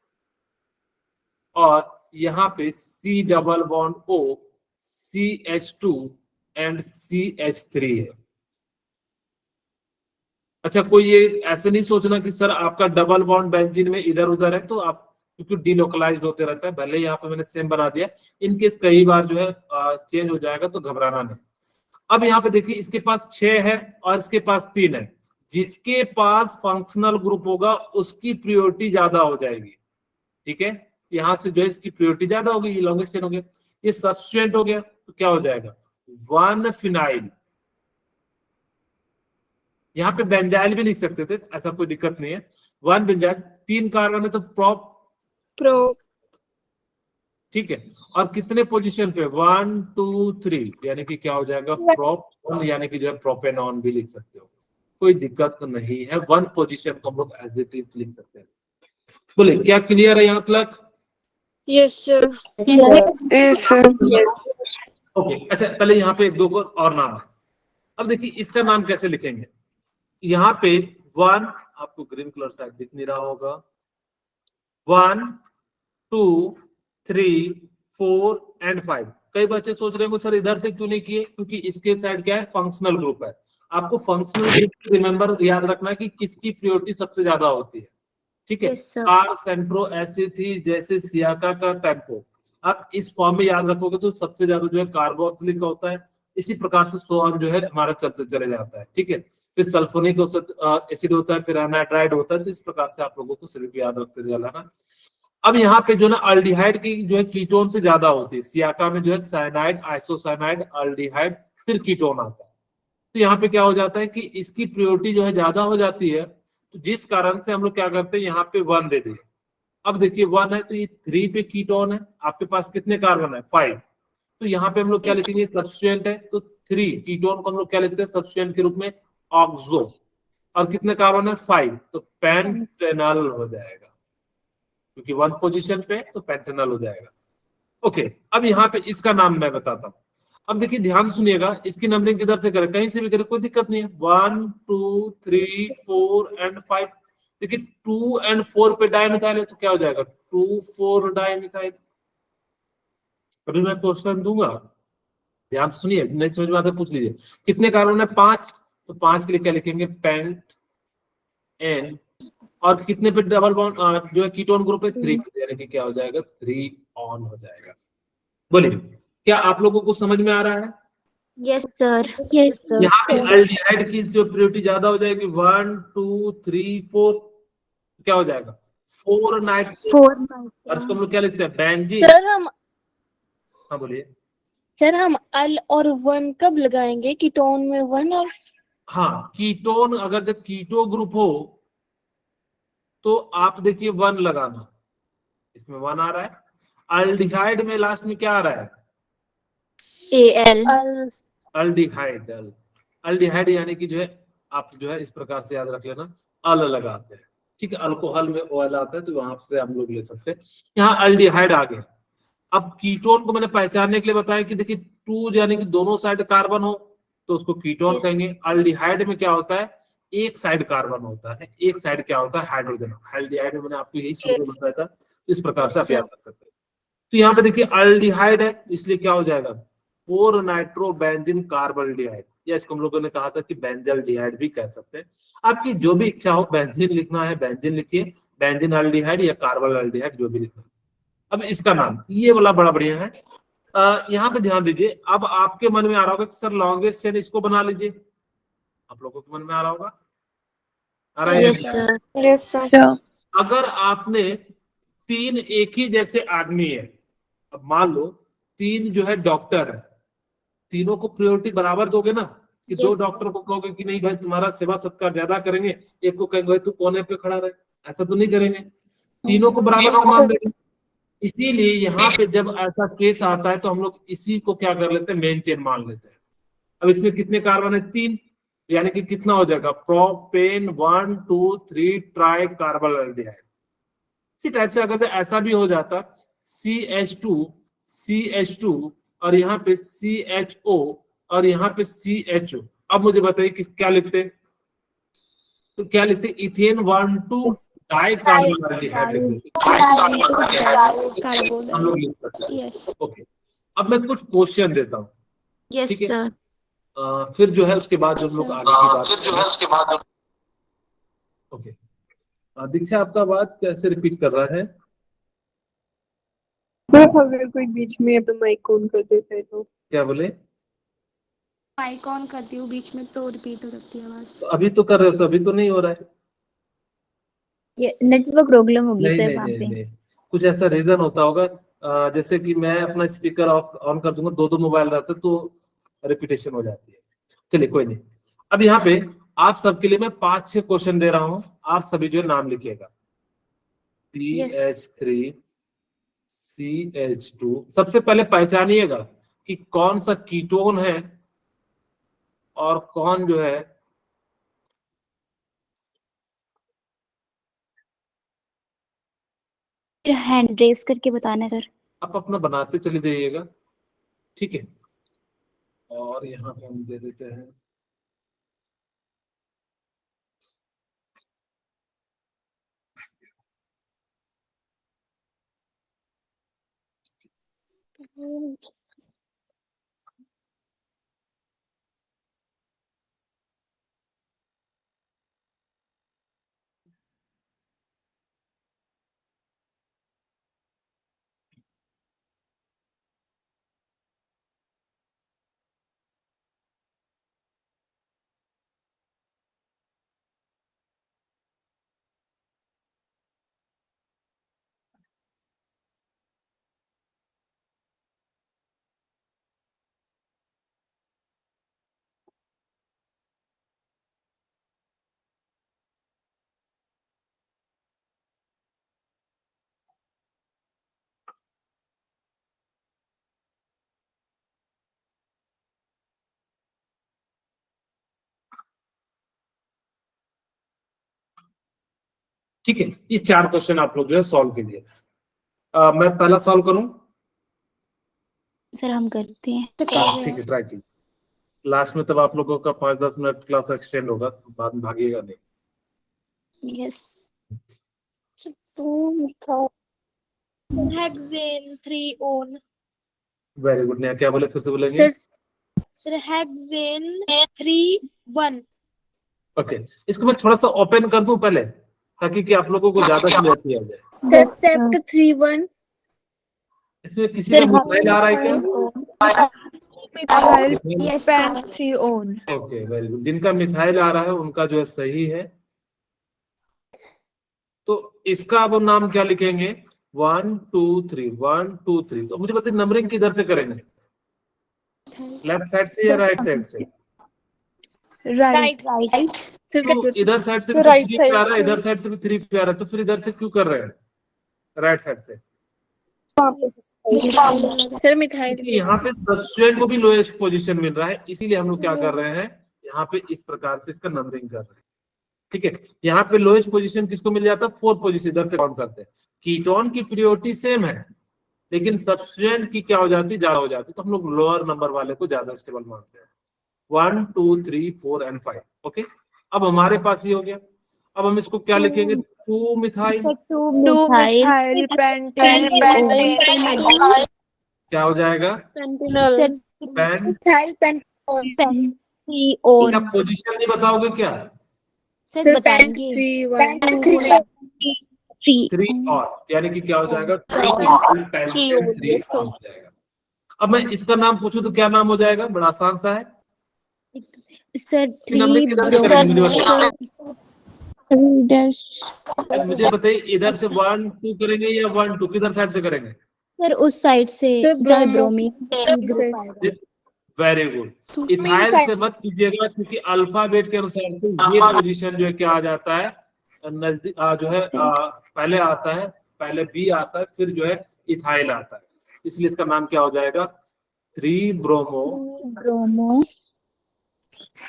और यहाँ पे C double bond O CH2 and CH3 है। अच्छा, कोई ये ऐसे नहीं सोचना कि सर आपका डबल बॉन्ड बेंजीन में इधर उधर है तो आप क्योंकि डिलोकलाइज्ड होते रहता है। भले यहाँ पे मैंने सेम बना दिया, इनकेस कई बार जो है चेंज हो जाएगा तो घबराना नहीं। अब यहाँ पे देखिए इसके पास 6 है और इसके पास 3 है। जिसके पास फंक्शनल ग्रुप होगा उसकी प्रायोरिटी ज्यादा हो जाएगी, ठीक है। यहाँ से जो है इसकी प्रायोरिटी ज्यादा होगी, ये लॉन्गेस्ट चेन हो गया। ये सब्स्टिट्यूएंट हो गया तो क्या हो जाएगा 1 फिनाइल। यहाँ पे बेंजाइल भी लिख सकते थे, ऐसा कोई दिक्कत नहीं है। 1 बेंजाइल, 3 कार्बन है तो प्रोप, ठीक है। और कितने पोजीशन पे 1 2 3, यानी कि क्या हो जाएगा प्रोप 1, यानी कि जो है प्रोपेनॉन भी लिख सकते हो, कोई दिक्कत नहीं है। 1 पोजीशन को हम लोग एज इट इज लिख सकते हैं। बोले क्या क्लियर है यहाँ तक? Yes sir. ओके, अच्छा पहले यहाँ पे 2 और नाम है। अब देखिए इसका नाम कैसे लिखेंगे। यहाँ पे 1, आपको ग्रीन कलर शायद दिख नहीं रहा होगा, 1 2 3 4 एंड 5। कई बच्चे सोच रहे हैं सर इधर से क्यों नहीं किए, क्योंकि इसके साइड क्या है फंक्शनल ग्रुप है। आपको फंक्शनल ग्रुप रिमेंबर याद रखना है कि किसकी प्रायोरिटी सबसे ज्यादा होती है, ठीक है। कार सेंट्रो ऐसी थी जैसे सियाका का टेम्पो, आप इस फॉर्म में याद रखोगे तो सबसे ज्यादा जो है कार्बोक्सिलिक का होता है। इसी प्रकार से सोन जो है हमारा चलते चले जाता है, ठीक है। फिर सल्फोनिक एसिड होता है, फिर एनाड्राइड होता है। तो इस प्रकार से आप लोगों को सिर्फ याद रखते जाना। अब यहाँ पे जो ना अल्डिहाइड की जो है कीटोन से ज्यादा होती है। सियाका में जो है साइनाइड, आइसोसाइनाइड, अल्डिहाइड, फिर कीटोन आता है। तो यहाँ पे क्या हो जाता है कि इसकी प्रायोरिटी जो है ज्यादा हो जाती है, तो जिस कारण से हम लोग क्या करते हैं यहाँ पे 1 दे दिए। अब देखिए 1 है तो ये 3 पे कीटोन है, आपके पास कितने कार्बन है 5, तो यहाँ पे हम लोग क्या लिखेंगे सब्स्टिट्यूएंट है तो 3 कीटोन को हम लोग क्या लिखते हैं सब्स्टिट्यूएंट के रूप में ऑक्सो, और कितने कार्बन है 5, तो पेंटेनल हो जाएगा, क्योंकि 1 पोजीशन पे तो पेंटेनल हो जाएगा। ओके, अब यहाँ पे इसका नाम मैं बताता हूँ। अब देखिए ध्यान से सुनिएगा, इसकी नंबरिंग किधर से करें, कहीं से भी करें कोई दिक्कत नहीं है। 1 2 3 4 एंड 5। देखिए 2 एंड 4 पे डाइमिथाइल है तो क्या हो जाएगा 2 4 डाइमिथाइल। अभी मैं क्वेश्चन दूंगा, ध्यान से सुनिए, नहीं समझ में आता पूछ लीजिए। कितने कार्बन है 5, तो 5 के लिए क्या लिखेंगे पेंट एन, और कितने पे डबल बॉन्ड जो है कीटोन ग्रुप है 3, यानी कि क्या हो जाएगा 3 ऑन हो जाएगा। बोलिए क्या आप लोगों को समझ में आ रहा है? Yes sir. यहाँ पे अल्डिहाइड की जो प्रायोरिटी ज्यादा हो जाएगी 1 2 3 4, क्या हो जाएगा 4 नाइट्रो, और इसको हम लोग क्या लिखते हैं बेंजीन। सर हम हाँ बोलिए। सर हम अल और 1 कब लगाएंगे कीटोन में 1 और हाँ, कीटोन अगर जब कीटो ग्रुप हो तो आप देखिए 1 लगाना, इसमें 1 आ रहा है। अल्डिहाइड में लास्ट में क्या आ रहा है एल। अल्डिहाइड, अल्डिहाइड यानी कि जो है आप जो है इस प्रकार से याद रख लेना, अल लगाते हैं, ठीक है। अल्कोहल में ओएल आता है तो वहां से हम लोग ले सकते हैं। यहाँ अल्डिहाइड आ गया। अब कीटोन को मैंने पहचानने के लिए बताया कि देखिए 2 यानी कि दोनों साइड कार्बन हो तो उसको कीटोन कहेंगे। अल्डिहाइड में क्या होता है एक साइड कार्बन होता है, एक साइड क्या होता है हाइड्रोजन। अल्डिहाइड में मैंने आपको यही शुरू में बताया था, इस प्रकार से आप याद रख सकते हैं। तो यहाँ पे देखिए अल्डिहाइड है इसलिए क्या हो जाएगा 4 नाइट्रो बेंजीन कार्बल्डिहाइड, या इसको हम लोगों ने कहा था कि बेंजल्डिहाइड भी कह सकते हैं। आपकी जो भी इच्छा हो, बेंजीन लिखना है बेंजीन लिखिए, बेंजीन अल्डिहाइड या कार्बल अल्डिहाइड जो भी लिखना है। अब इसका नाम ये वाला बड़ा बढ़िया है। यहाँ पे ध्यान दीजिए, अब आपके मन में आ रहा होगा कि सर लॉन्गेस्ट चेन इसको बना लीजिए, आप लोगों के मन में आ रहा होगा, आ रहा है? Yes sir. अगर आपने 3 एक ही जैसे आदमी है, अब मान लो 3 जो है डॉक्टर है, तीनों को प्रायोरिटी बराबर दोगे ना, कि 2 डॉक्टर को कहोगे कि नहीं भाई तुम्हारा सेवा सत्कार ज्यादा करेंगे, एक को कहेंगे भाई तू कोने पे खड़ा रहे, ऐसा तो नहीं करेंगे, तीनों को बराबर सम्मान देंगे। इसीलिए यहाँ पे जब ऐसा केस आता है तो हम लोग इसी को क्या कर लेते हैं मेन चेन मान लेते हैं। अब इसमें कितने कार्बन है 3, यानी कि कितना हो जाएगा प्रोपेन 1 2 3 ट्राई कार्बल अल्डिहाइड। इसी टाइप से अगर से ऐसा भी हो जाता CH2 और यहाँ पे CHO और यहाँ पे CHO, अब मुझे बताइए कि क्या लिखते हैं, तो क्या लिखते हैं इथेन 1 2 डाई कार्बन अल्डिहाइड हम लोग लिख सकते हैं। ओके, अब मैं कुछ क्वेश्चन देता हूँ, ठीक है। फिर जो है उसके बाद हम लोग आगे की बात ओके। दीक्षा आपका बात कैसे रिपीट कर रहा है? तो अगर कोई बीच में अपना माइक ऑन कर देता है तो क्या बोले? माइक ऑन करती हूँ बीच में तो रिपीट हो सकती है आवाज। तो अभी तो कर रहे हो, तो अभी तो नहीं हो रहा है। ये नेटवर्क प्रॉब्लम होगी नहीं सर नहीं वहाँ नहीं पे। नहीं, कुछ ऐसा रीजन होता होगा। जैसे कि मैं अपना स्पीकर ऑफ ऑन कर दूंगा, दो दो मोबाइल रहते तो रिपीटेशन हो जाती है। चलिए कोई नहीं। अब यहाँ पे आप सबके लिए मैं 5-6 क्वेश्चन दे रहा हूँ, आप सभी जो है नाम लिखिएगा। CH3 CH2, सबसे पहले पहचानिएगा कि कौन सा कीटोन है और कौन जो है फिर हैंड रेस करके बताना है सर। आप अपना बनाते चले जाइएगा, ठीक है। और यहाँ पे हम दे देते हैं ठीक है। ये 4 क्वेश्चन आप लोग जो है सॉल्व कीजिए। मैं पहला सॉल्व करूं? सर हम करते हैं। ठीक है, ट्राई कीजिए। लास्ट में तब आप लोगों का 5-10 मिनट क्लास एक्सटेंड होगा, तो बाद में भागिएगा नहीं। Yes. Hexane 3 own. Very good. नया क्या बोले, फिर से बोलेंगे? Sir hexane 3-1। ओके, इसको मैं थोड़ा सा ओपन कर दूं पहले, ताकि कि आप लोगों को ज्यादा क्लियरिटी आ जाए। सर सेप्ट 3-1। इसमें किसी का मिथाइल आ रहा है क्या? Pent 3 one. Okay very good. जिनका मिथाइल आ रहा है उनका जो है सही है। तो इसका अब हम नाम क्या लिखेंगे? 1 2 3 1 2 3। तो मुझे बताइए नंबरिंग किधर से करेंगे, लेफ्ट साइड से या राइट साइड से? Right right. तो इधर साइड से भी तो right 3 side पे आ रहा है, से। इधर साइड से भी 3 पे आ रहा है, तो फिर इधर से क्यों कर रहे हैं राइट साइड से? सर मिथाइल क्योंकि यहाँ पे सब्स्ट्रेट को भी लोएस्ट पोजीशन मिल रहा है, इसीलिए हम लोग क्या कर रहे हैं, यहाँ पे इस प्रकार से इसका नंबरिंग कर रहे हैं। ठीक है, यहाँ पे लोएस्ट पोजीशन किसको मिल जाता है? 4th position. इधर से काउंट करते हैं। कीटोन की प्रियोरिटी सेम है, लेकिन सब्स्ट्रेट की क्या हो जाती है, ज्यादा हो जाती है, तो हम लोग लोअर नंबर वाले को ज्यादा स्टेबल मानते हैं। 1 2 3 4 एंड 5। ओके, अब हमारे पास ये हो गया। अब हम इसको क्या लिखेंगे? 2 मिथाइल। 2 2 मिथाइल मिथाइल पेंटेन क्या हो जाएगा? Pantanal pen. पेन 3 क्या ओन। पोजीशन नहीं बताओगे क्या? सर बताएंगे। 3 3 और, यानी कि क्या हो जाएगा? 2 टाइम्स 3 हो जाएगा। अब मैं इसका नाम पूछूं तो क्या नाम हो जाएगा? बड़ा आसान सा है। सर नंबरिंग 3 किधर से करेंगे मुझे बताइए। मुझे बताइए इधर से 1 2 करेंगे या 1 2 किधर साइड से करेंगे? सर उस साइड से जहाँ ब्रोमीन। Very good. इथाइल से मत कीजिएगा, क्योंकि अल्फाबेट के अनुसार से ये पोजीशन जो है क्या आ जाता है, नजदीक जो है पहले आता है, पहले बी आता है, फिर जो है इथाइल आता है। इसलिए इसका नाम क्या हो जाएगा? 3 bromo bromo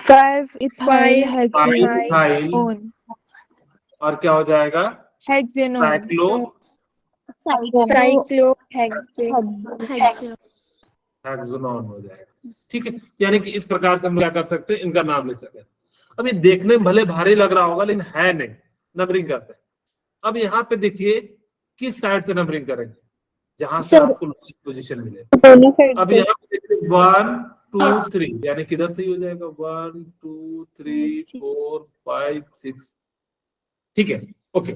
5 ethyl 5 hexane ethyl, on और क्या हो जाएगा? हेक्सेन ऑन साइक्लो हेक्सेनॉन हो जाएगा। ठीक है, यानी कि इस प्रकार से हम क्या कर सकते हैं, इनका नाम लिख सकते हैं। अब ये देखने में भले भारी लग रहा होगा, लेकिन है नहीं। नंबरिंग करते हैं। अब यहाँ पे देखिए किस साइड से नंबरिंग करेंगे, जहां से आपको पोजीशन मिले। अब यहाँ पे देखिए 1 2 3, यानी किधर से ही हो जाएगा 1 2 3 4 5 6। ठीक है, ओके।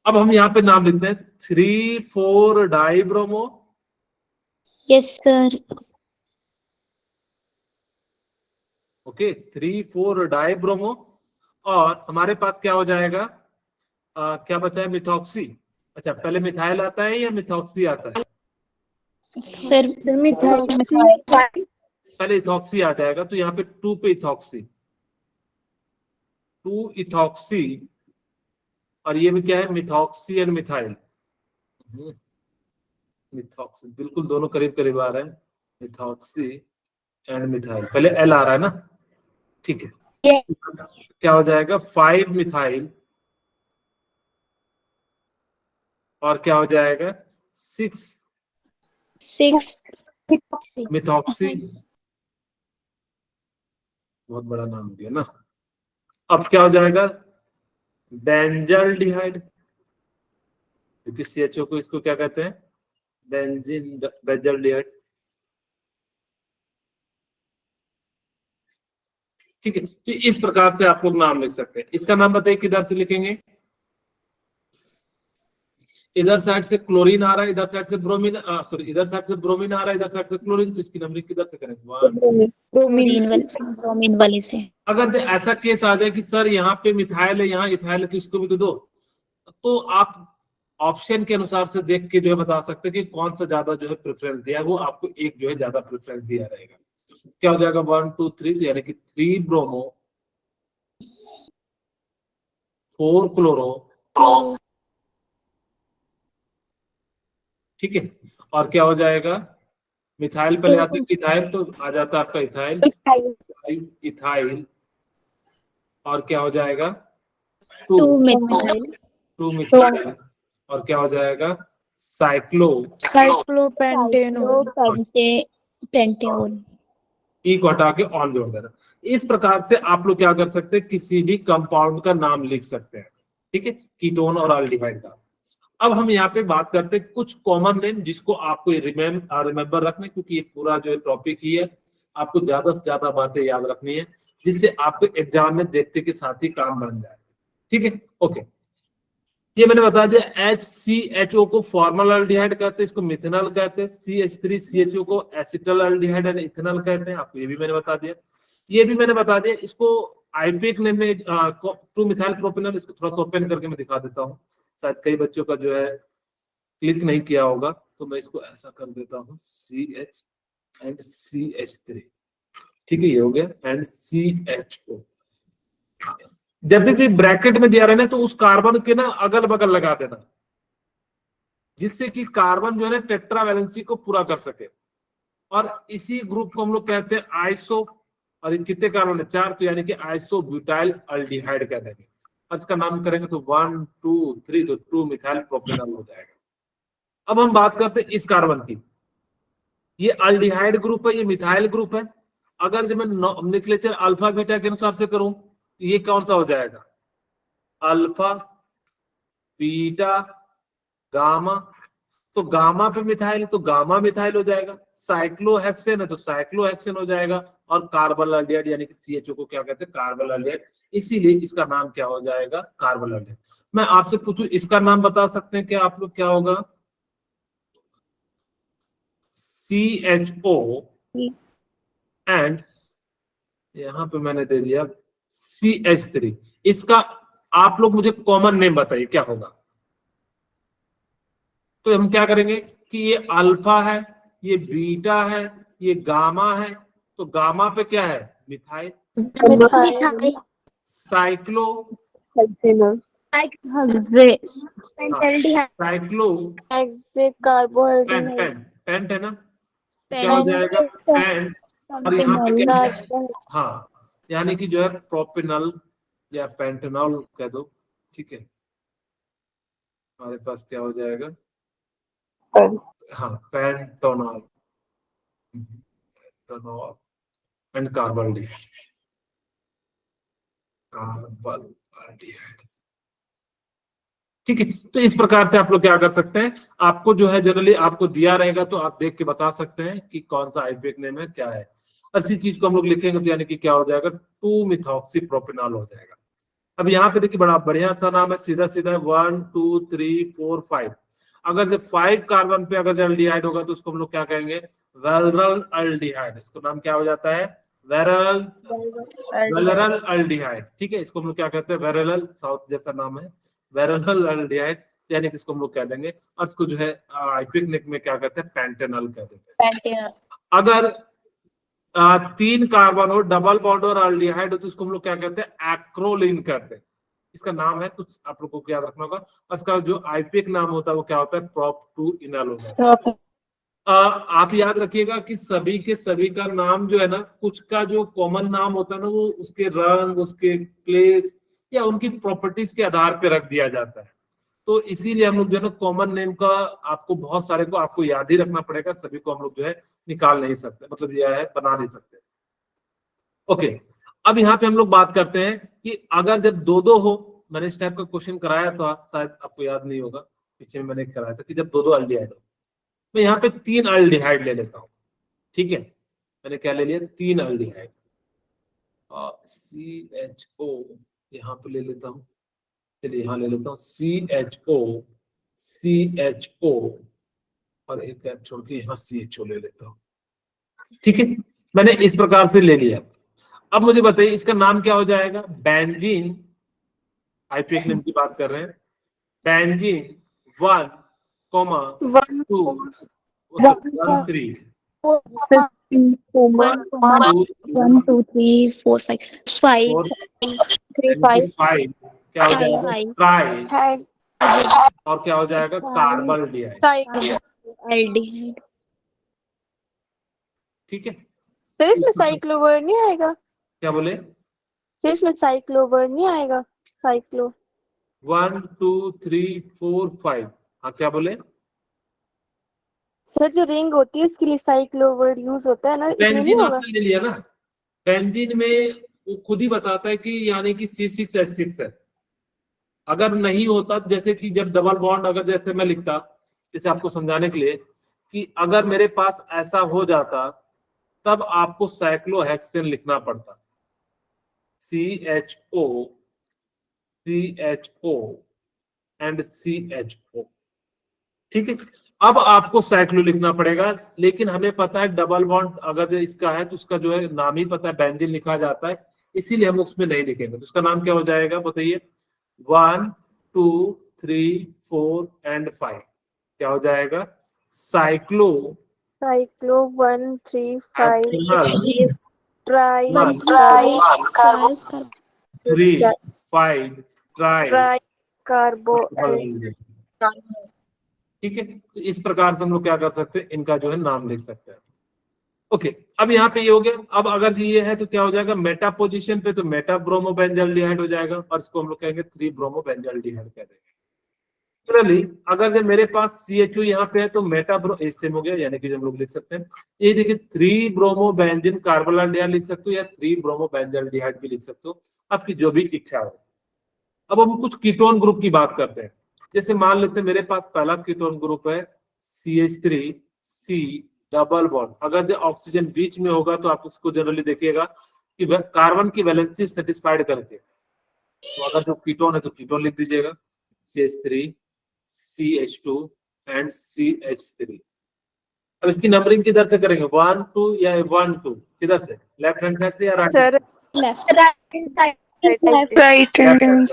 अब हम यहाँ पे नाम लिखते हैं 3 4 die bromo Yes, sir. Okay 3,4 dibromo. और हमारे पास क्या हो जाएगा, क्या बचा है, मिथॉक्सी। अच्छा पहले मिथाइल आता है या मिथॉक्सी आता है? Sir, पहले इथॉक्सी आ जाएगा, तो यहाँ पे 2 पे इथॉक्सी, 2 इथॉक्सी। और ये भी क्या है, मिथॉक्सी एंड मिथाइल। मिथॉक्सी बिल्कुल दोनों करीब करीब आ रहे हैं, मिथॉक्सी एंड मिथाइल। पहले एल आ रहा है ना, ठीक है। क्या हो जाएगा, 5 मिथाइल। और क्या हो जाएगा, 6 six. मिथॉक्सी। बहुत बड़ा नाम दिया ना। अब क्या हो जाएगा, बेंजल्डिहाइड, क्योंकि CHO को इसको क्या कहते हैं, बेंजीन बेंजल्डिहाइड। ठीक है, तो इस प्रकार से आप लोग नाम लिख सकते हैं। इसका नाम बताइए किधर से लिखेंगे, इधर साइड से क्लोरीन आ रहा है, इधर साइड से ब्रोमीन, सॉरी इधर साइड से ब्रोमीन आ रहा है, इधर साइड से क्लोरीन, तो इसकी नंबरिंग किधर से करेंगे, ब्रोमीन वाले से। अगर तो ऐसा केस आ जाए कि सर यहाँ पे मिथाइल है, यहाँ इथाइल है, तो इसको भी तो दो, तो आप ऑप्शन के अनुसार से देख के जो है बता सकते हैं कि कौन सा ज्यादा जो है प्रेफरेंस दिया है, वो आपको एक जो है ज्यादा प्रेफरेंस दिया रहेगा। क्या हो जाएगा, 1 2 3, यानी कि 3 ब्रोमो 4 क्लोरो, ठीक है। और क्या हो जाएगा, मिथाइल पहले आते हैं, इथाइल, तो आ जाता है आपका इथाइल, इथाइल। और क्या हो जाएगा, 2 मिथाइल। और क्या हो जाएगा, साइक्लोपेंटेनोल। पेंटेनोल। ई को हटा के ऑन जोड़ देना। इस प्रकार से आप लोग क्या कर सकते हैं, किसी भी कंपाउंड का नाम लिख सकते हैं, ठीक है, कीटोन और अल्डिहाइड का। अब हम यहाँ पे बात करते हैं कुछ कॉमन नेम जिसको आपको रिमेम्बर रखना है, क्योंकि ये पूरा जो टॉपिक ही है, आपको ज्यादा से ज्यादा बातें याद रखनी है, जिससे आपको एग्जाम में देखते के साथ ही काम बन जाए, ठीक है। ओके, ये मैंने बता दिया। HCHO को फॉर्मल अल्डिहाइड कहते हैं, इसको मिथेनॉल कहते हैं। CH3CHO को एसिटल अल्डिहाइड एंड इथेनॉल कहते हैं, आपको ये भी मैंने बता दिया। ये भी मैंने बता दिया, इसको आईपीएक नेम में 2 मिथाइल प्रोपेनॉल, इसको थोड़ा सा ओपन करके मैं दिखा देता हूँ, शायद कई बच्चों का जो है क्लिक नहीं किया होगा, तो मैं इसको ऐसा कर देता हूँ, CH एंड CH3, ठीक है, ये हो गया, एंड CHO। जब भी ब्रैकेट में दिया रहना तो उस कार्बन के ना अगल बगल लगा देना, जिससे कि कार्बन जो है ना टेट्रा वैलेंसी को पूरा कर सके। और इसी ग्रुप को हम लोग कहते हैं आइसो, और कितने कार्बन है, 4, तो यानी कि आइसोब्यूटाइल अल्डिहाइड कहते हैं। और इसका नाम करेंगे तो 1 2 3, तो 2 मिथाइल प्रोपेनॉल हो जाएगा। अब हम बात करते हैं इस कार्बन की, ये अल्डिहाइड ग्रुप है, ये मिथाइल ग्रुप है। अगर जब मैं नोमेनक्लेचर अल्फा बीटा के अनुसार से करूं, तो ये कौन सा हो जाएगा, अल्फा बीटा गामा। तो गामा पे मिथाइल, तो गामा मिथाइल हो जाएगा। साइक्लोहेक्सेन है तो साइक्लोहेक्सेन हो जाएगा। और कार्बन अल्डिहाइड यानी कि CHO को क्या कहते हैं, कार्बन अल्डिहाइड, इसीलिए इसका नाम क्या हो जाएगा, कार्बन अल्डिहाइड। मैं आपसे पूछूं, इसका नाम बता सकते हैं क्या आप लोग, क्या होगा, CHO एंड यहां पे मैंने दे दिया CH3। इसका आप लोग मुझे कॉमन नेम बताइए क्या होगा। तो हम क्या करेंगे कि ये अल्फा है, ये बीटा है, ये गामा है, तो गामा पे क्या है, मिथाइल। साइक्लो साइक्लो पेंट है ना, क्या हो जाएगा, पेंट। और यहाँ पे क्या है, हाँ, यानी कि जो है प्रोपेनॉल या पेंटेनॉल कह दो, ठीक है। हमारे पास क्या हो जाएगा, हाँ, पेंटोनॉल, पेंटोनॉल एंड कार्बन अल्डिहाइड, ठीक है। तो इस प्रकार से आप लोग क्या कर सकते हैं, आपको जो है जनरली आपको दिया रहेगा तो आप देख के बता सकते हैं कि कौन सा आईपीएक नेम है, क्या है। इसी चीज को हम लोग लिखेंगे तो यानी कि क्या हो जाएगा, 2 मिथॉक्सी प्रोपेनॉल हो जाएगा। अब यहाँ पे देखिए बड़ा बढ़िया सा नाम है, सीधा सीधा 1 2 3 4 5। अगर जब 5 कार्बन पे अगर एल्डिहाइड होगा तो उसको हम लोग क्या कहेंगे, वेलरल एल्डिहाइड। इसका नाम क्या हो जाता है, वेलरल एल्डिहाइड। ठीक है, इसको हम लोग क्या कहते हैं, वेरल, साउथ जैसा नाम है, वेरल एल्डिहाइड, यानी कि इसको हम लोग कह देंगे। और इसको जो है आइपिकनिक में क्या कहते हैं, पेंटेनॉल कह देते हैं। अगर 3 कार्बन हो, डबल बॉन्ड और एल्डिहाइड हो तो इसको हम लोग क्या कहते हैं, एक्रोलीन कहते हैं। इसका नाम है, कुछ आप लोगों को याद रखना होगा। और इसका जो आईपीएक नाम होता है वो क्या होता है, प्रोप 2 इनॉल होता है। आप याद रखिएगा कि सभी के सभी का नाम जो है ना, कुछ का जो कॉमन नाम होता है ना, वो उसके रंग, उसके प्लेस या उनकी प्रॉपर्टीज के आधार पे रख दिया जाता है। तो इसीलिए हम लोग जो है ना, कॉमन नेम का आपको बहुत सारे को आपको याद ही रखना पड़ेगा, सभी को हम लोग जो है निकाल नहीं सकते, मतलब यह है बना नहीं सकते। ओके, अब यहाँ पे हम लोग बात करते हैं कि अगर जब दो दो हो, मैंने इस टाइप का क्वेश्चन कराया था, शायद आपको याद नहीं होगा, पीछे में मैंने कराया था कि जब दो दो एल्डिहाइड हो, मैं यहाँ पे 3 एल्डिहाइड ले लेता हूँ। ठीक है, मैंने क्या ले लिया, 3 एल्डिहाइड, CHO यहाँ पे ले लेता हूँ। चलिए यहाँ ले लेता हूँ CHO, CHO और एक गैप छोड़ के यहाँ CHO ले लेता हूँ। ठीक है, मैंने इस प्रकार से ले लिया। अब मुझे बताइए इसका नाम क्या हो जाएगा, बेंजीन। आईपीएक नेम की बात कर रहे हैं, बेंजीन 1, 2, 3, 1 2 3 4 5 5 5 क्या हो जाएगा, ट्राई, और क्या हो जाएगा, कार्बन डाइऑक्साइड। एल्डिहाइड। ठीक है, सर इसमें साइक्लोवर्ड नहीं आएगा? क्या बोले, सर इसमें साइक्लोवर्ड नहीं आएगा? साइक्लो 1 2 3 4 5, हाँ क्या बोले, सर जो रिंग होती है उसके लिए साइक्लोवर्ड यूज होता है ना, इसमें नहीं बेंजीन होगा? आपने ले लिया ना, बेंजीन में वो खुद ही बताता है कि यानी कि C6H6 है। अगर नहीं होता, जैसे कि जब डबल बॉन्ड, अगर जैसे मैं लिखता, जैसे आपको समझाने के लिए कि अगर मेरे पास ऐसा हो जाता तब आपको साइक्लोहेक्सेन लिखना पड़ता, CHO, CHO एंड CHO। ठीक है, अब आपको साइक्लो लिखना पड़ेगा, लेकिन हमें पता है डबल बॉन्ड अगर जो इसका है तो उसका जो है नाम ही पता है, बेंजीन लिखा जाता है, इसीलिए हम उसमें नहीं लिखेंगे। तो उसका नाम क्या हो जाएगा बताइए, 1 2 3 4 एंड 5 क्या हो जाएगा, साइक्लो साइक्लो 1 3 5 एक्सिनल ट्राई 3 5 ट्राई ट्राई कार्बो। ठीक है, तो इस प्रकार से हम लोग क्या कर सकते हैं, इनका जो है नाम लिख सकते हैं। ओके, अब यहाँ पे ये हो गया। अब अगर ये है तो क्या हो जाएगा, मेटा पोजीशन पे तो मेटा ब्रोमोबेंजल्डिहाइड हो जाएगा, और इसको हम लोग कहेंगे 3 ब्रोमोबेंजल्डिहाइड कह देंगे। सिमिलरली अगर जब मेरे पास CHO यहाँ पे है तो मेटा सेम हो गया, यानी कि हम लोग लिख सकते हैं, ये देखिए 3 ब्रोमोबेंजीन कार्बोलाल्डिहाइड लिख सकते हो या 3 ब्रोमोबेंजल्डिहाइड भी लिख सकते हो, आपकी जो भी इच्छा हो। अब हम कुछ कीटोन ग्रुप की बात करते हैं। जैसे मान लेते हैं मेरे पास पहला कीटोन ग्रुप है CH3C डबल बॉन्ड। अगर जो ऑक्सीजन बीच में होगा तो आप उसको जनरली देखिएगा कि कार्बन की वैलेंसी सेटिस्फाइड करके, तो अगर जो कीटोन है तो कीटोन लिख दीजिएगा, CH3 CH2 एंड CH3। अब इसकी नंबरिंग किधर से करेंगे, 1 2 या 1 2, किधर से, लेफ्ट हैंड साइड से या right? Sir left right hand side 3 4 and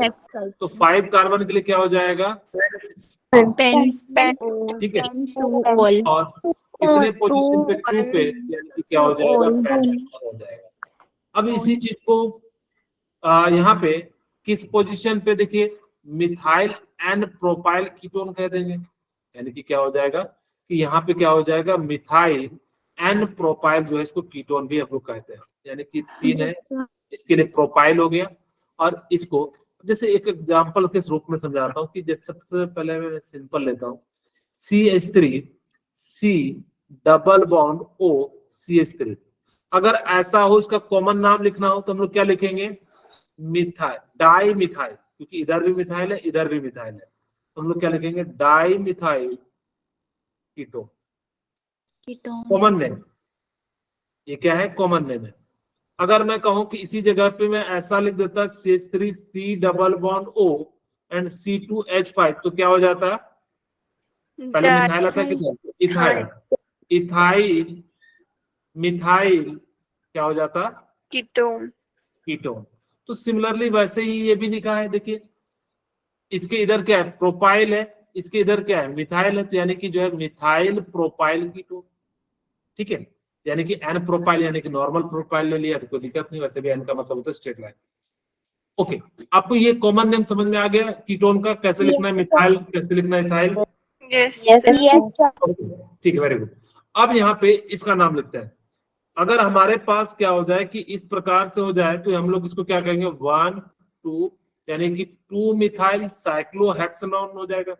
5। तो 5 कार्बन के लिए क्या हो जाएगा, पेन ठीक है, टू ऑल और कितने पोजीशन पे 2 पे, यानी कि क्या हो जाएगा, पेंटेनॉल हो जाएगा। अब इसी चीज को यहाँ पे किस पोजीशन पे देखिए, मिथाइल एन प्रोपाइल कीटोन कह देंगे, यानी कि क्या हो जाएगा कि यहाँ पे क्या हो जाएगा, मिथाइल एन प्रोपाइल जो है इसको कीटोन भी हम लोग कहते हैं, यानी कि 3 है, इसके लिए प्रोपाइल हो गया। और इसको जैसे एक एग्जांपल के रूप में समझाता हूँ कि जैसे सबसे पहले मैं सिंपल लेता हूँ, CH3C double bond O CH3। अगर ऐसा हो, इसका कॉमन नाम लिखना हो तो हम लोग क्या लिखेंगे, मिथाइल, डाई मिथाइल, क्योंकि इधर भी मिथाइल है इधर भी मिथाइल है, तो हम लोग क्या लिखेंगे, di methyl ketone, common name. ये क्या है, कॉमन नेम है। अगर मैं कहूं कि इसी जगह पे मैं ऐसा लिख देता CH3C double bond O, and C2H5 तो क्या हो जाता है? पहले मिथाइल आता है कि इथाइल, इथाइल मिथाइल क्या हो जाता? कीटोन। कीटोन। तो सिमिलरली वैसे ही ये भी लिखा है, देखिए इसके इधर क्या है? प्रोपाइल है, इसके इधर क्या है? मिथाइल है, तो यानी कि जो है मिथाइल प्रोपाइल कीटोन। ठीक है, यानी कि एन प्रोपाइल यानी कि नॉर्मल प्रोपाइल ले लिया तो कोई दिक्कत नहीं, वैसे भी एन का मतलब होता है स्ट्रेट लाइन। ओके, आपको ये कॉमन नेम समझ में आ गया कीटोन का? कैसे लिखना है मिथाइल, कैसे लिखना है इथाइल? यस ठीक है, वेरी गुड। अब यहाँ पे इसका नाम लिखते हैं। अगर हमारे पास क्या हो जाए कि इस प्रकार से हो जाए तो हम लोग इसको क्या कहेंगे? 1 2 यानी कि 2 मिथाइल साइक्लोहेक्सेनॉन हो जाएगा।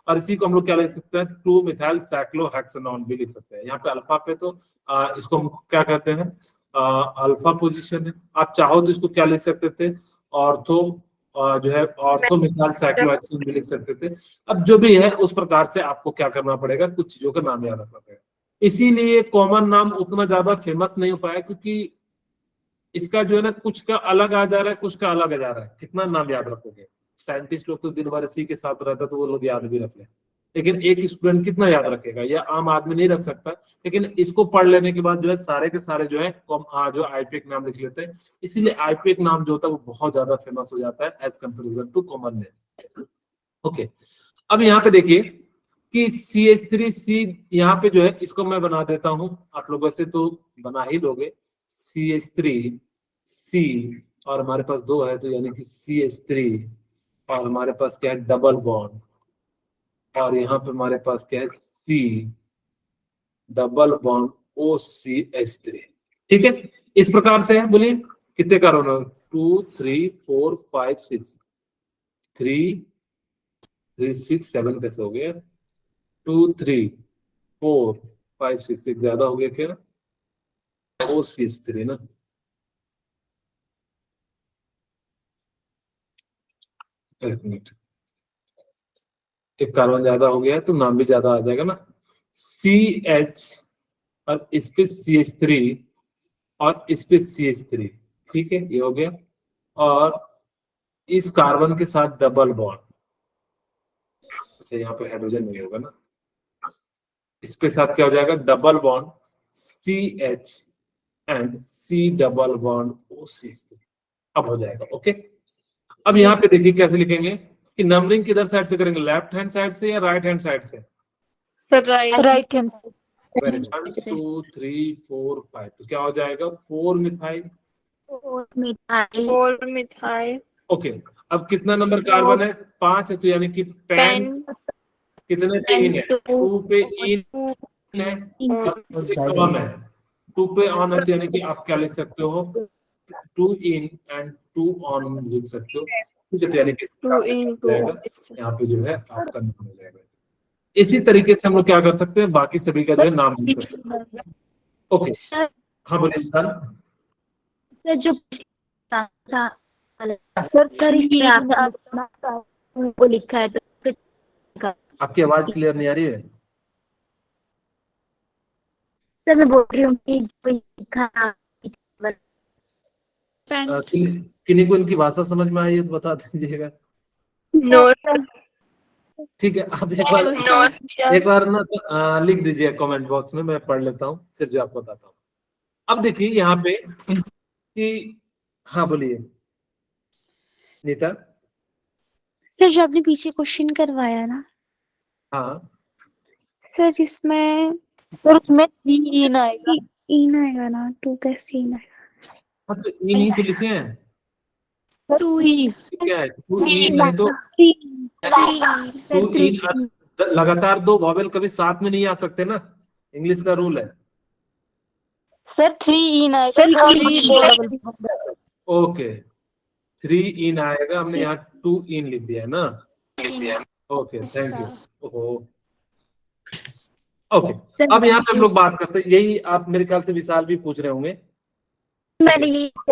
और इसी को हम लोग क्या लिख सकते हैं? 2 मिथाइल साइक्लोहेक्सेनॉन भी लिख सकते हैं। यहाँ पे अल्फा पे तो इसको हम क्या कहते हैं? अल्फा पोजीशन है। आप चाहो तो इसको क्या लिख सकते थे? ऑर्थो जो है ऑर्थो मिथाइल साइक्लोहेक्सेन भी लिख सकते थे। अब जो भी है उस प्रकार से आपको क्या करना पड़ेगा? कुछ चीजों का नाम याद रखना पड़ेगा। इसीलिए कॉमन नाम उतना ज्यादा फेमस नहीं हो पाया, क्योंकि इसका जो है ना कुछ का अलग आ जा रहा है, कुछ का अलग आ जा रहा है। कितना नाम याद रखोगे? साइंटिस्ट लोग तो दिन भर इसी के साथ रहता है तो वो लोग याद भी रख ले, लेकिन एक स्टूडेंट कितना याद रखेगा? या आम आदमी नहीं रख सकता। लेकिन इसको पढ़ लेने के बाद जो है सारे के सारे जो है जो आईपीएक नाम लिख लेते हैं। इसीलिए आईपीएक नाम जो होता है वो बहुत ज्यादा फेमस हो जाता है as comparison to common name. Okay, अब यहाँ पे देखिए कि CH3C यहाँ पे जो है इसको मैं बना देता हूं। आप लोग वैसे तो बना ही लोगे CH3C, और हमारे पास 2 है तो यानी कि CH3, और हमारे पास क्या है? डबल बॉन्ड, और यहाँ पे हमारे पास क्या है? C double bond OCH3। ठीक है, इस प्रकार से है। बोलिए कितने कार्बन? 2 3 4 5 6 3 3 6 7 कैसे हो गया? 2 3 4 5 6 एक ज्यादा हो गया क्या? OCH3 ना। एक मिनट, एक कार्बन ज्यादा हो गया है तो नाम भी ज्यादा आ जाएगा ना। CH और इस पे CH3 और इस पे CH3। ठीक है, ये हो गया। और इस कार्बन के साथ डबल बॉन्ड, अच्छा यहाँ पे हाइड्रोजन नहीं होगा ना, इसके साथ क्या हो जाएगा? Double bond CH and C double bond OCH3। अब हो जाएगा। ओके, अब यहाँ पे देखिए कैसे लिखेंगे कि नंबरिंग किधर साइड से करेंगे? लेफ्ट हैंड साइड से या राइट हैंड साइड से? सर राइट हैंड 1 2 3 4 5 तो क्या हो जाएगा? 4 मिथाइल। मिथाइल और मिथाइल ओके, अब कितना नंबर कार्बन है? 5 है, तो यानी कि पेन कितने पे इन है? 2 पे इन है, ऑन है। 2 पे ऑन है तो यानी कि आप क्या लिख सकते हो? 2 इन एंड 2 ऑन लिख सकते हो। ठीक है, तो यानी कि इस प्रकार से हो जाएगा। यहाँ पे जो है आपका नाम हो जाएगा। इसी तरीके से हम लोग क्या कर सकते हैं? बाकी सभी का जो है नाम लिख सकते हैं। ओके, हाँ बोलिए सर। जो सर वो लिखा है तो आपकी आवाज क्लियर नहीं आ रही है। सर मैं बोल रही हूँ कि जो लिखा किन्हीं को इनकी भाषा समझ में आई है तो बता दीजिएगा। नो ठीक है, आप एक बार ना तो, लिख दीजिए कमेंट बॉक्स में, मैं पढ़ लेता हूँ फिर जो आपको बताता हूँ। अब देखिए यहाँ पे कि हाँ बोलिए नीता। सर जो आपने पीछे क्वेश्चन करवाया ना, हाँ सर इसमें सर उसमें 3 इन आएगा। इन आएगा ना, 2 कैसे इन आएगा? हाँ, तो इन ही तो लिखे हैं। टू ही क्या है? 2 इन नहीं तो 2 इन। लगातार 2 वॉवेल कभी साथ में नहीं आ सकते ना, इंग्लिश का रूल है। सर 3 इन आएगा। ओके, 3 इन आएगा, हमने यहाँ 2 इन लिख दिया है ना। Okay, thank you. ओहो, ओके, अब यहाँ पे हम लोग बात करते हैं, यही आप मेरे ख्याल से विशाल भी पूछ रहे होंगे।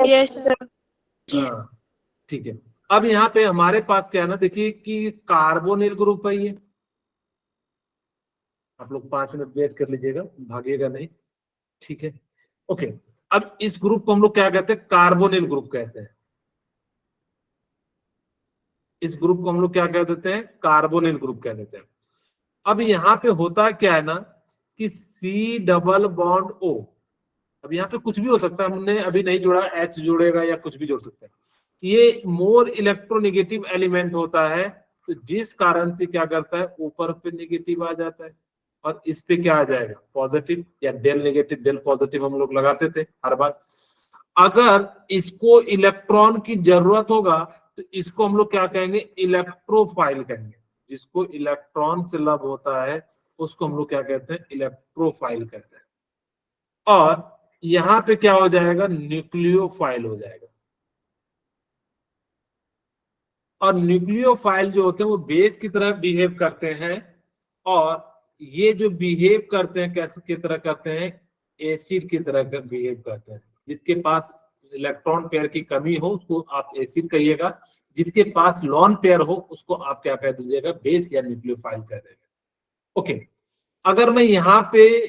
यस सर हाँ ठीक है, अब यहाँ पे हमारे पास क्या है ना, देखिए कि कार्बोनिल ग्रुप है ये। आप लोग 5 मिनट वेट कर लीजिएगा, भागिएगा नहीं। ठीक है, ओके, अब इस ग्रुप को हम लोग क्या कहते हैं? कार्बोनिल ग्रुप कहते हैं। इस ग्रुप को हम लोग क्या कह देते हैं, कार्बोनिल ग्रुप कह देते हैं। अब यहाँ पे होता क्या है ना कि C डबल बॉन्ड O, अब यहाँ पे कुछ भी हो सकता है, हमने अभी नहीं जोड़ा, H जोड़ेगा या कुछ भी जोड़ सकते हैं। ये मोर इलेक्ट्रोनेगेटिव एलिमेंट होता है, तो जिस कारण से क्या करता है, ऊपर पे नेगेटिव आ जाता है और इस पे क्या आ जाएगा, पॉजिटिव, या डेल नेगेटिव डेल पॉजिटिव हम लोग लगाते थे हर बार। अगर इसको इलेक्ट्रॉन की जरूरत होगा तो इसको हम लोग क्या कहेंगे, इलेक्ट्रोफाइल कहेंगे। जिसको इलेक्ट्रॉन से लव होता है उसको हम लोग क्या कहते हैं, इलेक्ट्रोफाइल कहते हैं। और यहाँ पे क्या हो जाएगा, न्यूक्लियोफाइल हो जाएगा। और न्यूक्लियोफाइल जो होते हैं वो बेस की तरह बिहेव करते हैं, और ये जो बिहेव करते हैं कैसे की तरह करते हैं, एसिड की तरह बिहेव करते हैं। जिसके पास इलेक्ट्रॉन पेयर की कमी हो उसको आप एसिड कहिएगा, जिसके पास लॉन पेयर हो उसको आप क्या कह दीजिएगा, बेस या न्यूक्लियोफाइल कह देगा। ओके, अगर मैं यहाँ पे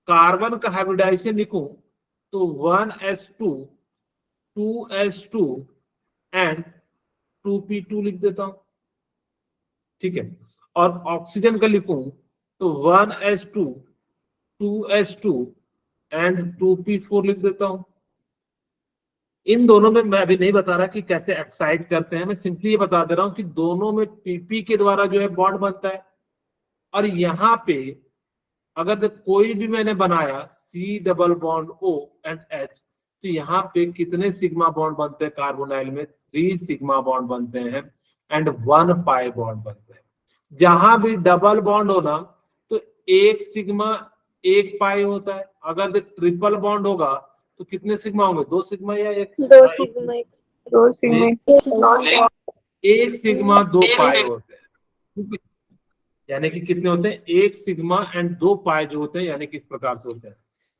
कार्बन का हाइब्रिडाइजेशन लिखूं तो 1s2 2s2 एंड 2p2 लिख देता हूं, ठीक है। और ऑक्सीजन का लिखूं तो 1s2 2s2 एंड 2p4 लिख देता हूं। इन दोनों में मैं अभी नहीं बता रहा कि कैसे एक्साइट करते हैं, मैं सिंपली ये बता दे रहा हूं कि दोनों में pp के द्वारा जो है बॉन्ड बनता है। और यहाँ पे अगर जब कोई भी मैंने बनाया C double bond O and H, तो यहाँ पे कितने सिग्मा बॉन्ड बनते हैं कार्बोनाइल में, 3 सिग्मा बॉन्ड बनते हैं एंड 1 पाई बॉन्ड बनते हैं। जहां भी डबल बॉन्ड होना तो 1 सिग्मा 1 पाई होता है। अगर जब ट्रिपल बॉन्ड होगा तो कितने सिग्मा होंगे, 2 सिग्मा या 1 2 सिग्मा 1 सिग्मा 2 पाई होते हैं। यानी कि कितने होते हैं, 1 सिग्मा एंड 2 पाई जो होते हैं, यानी कि इस प्रकार से होते हैं।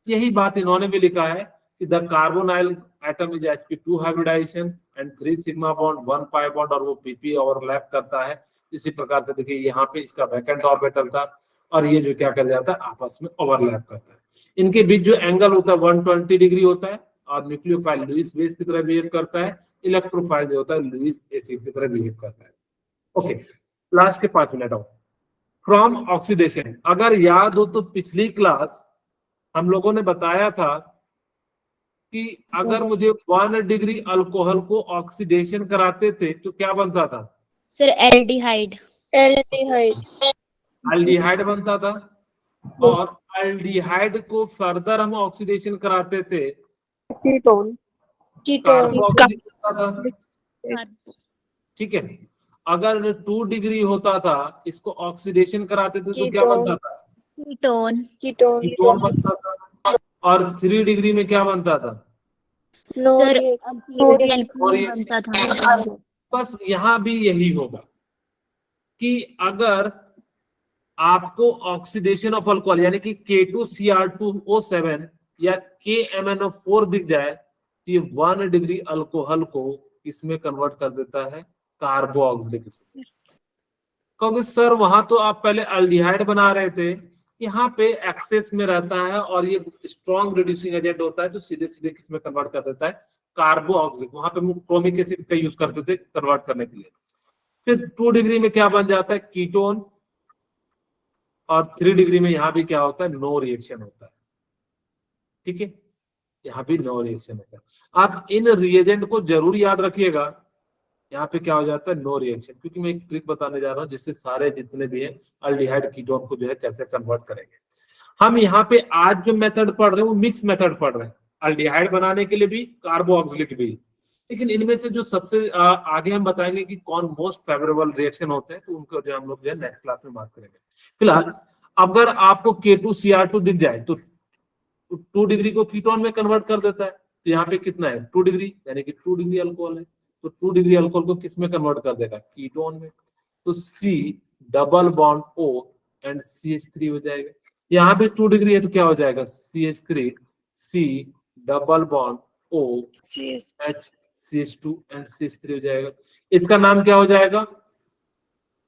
यही बात इन्होंने भी लिखा है कि the carbonyl atom is sp2 hybridization and 3 sigma bond 1 pi bond, और वो pp ओवरलैप करता है। इसी प्रकार से देखिए यहाँ पे इसका वैकेंट ऑर्बिटल था और ये जो क्या कर जाता है, आपस में ओवरलैप करता है। इनके बीच जो एंगल होता है 120 डिग्री होता है। और न्यूक्लियोफाइल लुईस बेस की तरह बिहेव करता है, इलेक्ट्रोफाइल जो होता है लुईस एसिड की तरह बिहेव करता है। ओके, लास्ट के 5 मिनट आओ। फ्रॉम ऑक्सीडेशन, अगर याद हो तो पिछली क्लास हम लोगों ने बताया था कि अगर मुझे 1 डिग्री अल्कोहल को ऑक्सीडेशन कराते थे तो क्या बनता था सर, एल्डिहाइड। एल्डिहाइड बनता था। और एल्डिहाइड को फर्दर हम ऑक्सीडेशन कराते थे, कीटोन कार्बो ऑक्सीडेशन होता था, ठीक है। अगर 2 डिग्री होता था इसको ऑक्सीडेशन कराते थे तो क्या बनता था, कीटोन बनता था। और 3 डिग्री में क्या बनता था, सर, बनता था। बस यहाँ भी यही होगा कि अगर आपको ऑक्सीडेशन ऑफ अल्कोहल यानी कि K2Cr2O7 या KMnO4 दिख जाए तो ये 1 डिग्री अल्कोहल को इसमें कन्वर्ट कर देता है कार्बोऑक्सिलिक एसिड। क्योंकि सर वहां तो आप पहले अल्डिहाइड बना रहे थे, यहाँ पे एक्सेस में रहता है और ये स्ट्रॉन्ग रिड्यूसिंग एजेंट होता है जो सीधे सीधे किसमें कन्वर्ट कर देता है, कार्बोऑक्सिलिक। वहां पे क्रोमिक एसिड का यूज करते थे कन्वर्ट करने के लिए। फिर 2 डिग्री में क्या बन जाता है, कीटोन। और 3 डिग्री में यहाँ भी क्या होता है, नो रिएक्शन होता है, ठीक है। यहाँ भी नो रिएक्शन होता है। आप इन रिएजेंट को जरूर याद रखिएगा। यहाँ पे क्या हो जाता है, नो रिएक्शन, क्योंकि मैं एक ट्रिक बताने जा रहा हूँ जिससे सारे जितने भी हैं अल्डिहाइड कीटोन को जो है कैसे कन्वर्ट करेंगे। हम यहाँ पे आज जो मेथड पढ़ रहे हैं वो मिक्स मेथड पढ़ रहे हैं, अल्डिहाइड बनाने के लिए भी कार्बोऑक्सिलिक भी। लेकिन इनमें से जो सबसे आगे हम बताएंगे कि कौन मोस्ट फेवरेबल रिएक्शन होते हैं, तो उनको जो हम लोग जो है नेक्स्ट क्लास में बात करेंगे। फिलहाल अगर आपको K2Cr2 दिख जाए तो 2 डिग्री को कीटोन में कन्वर्ट कर देता है। तो यहाँ पे कितना है, 2 डिग्री, यानी कि 2 डिग्री अल्कोहल है। तो 2 डिग्री अल्कोहल को किस में कन्वर्ट कर देगा, कीटोन में। तो C double bond O and CH3 हो जाएगा। यहाँ पे 2 डिग्री है तो क्या हो जाएगा, CH3 C double bond O H CH2 and CH3 हो जाएगा। इसका नाम क्या हो जाएगा,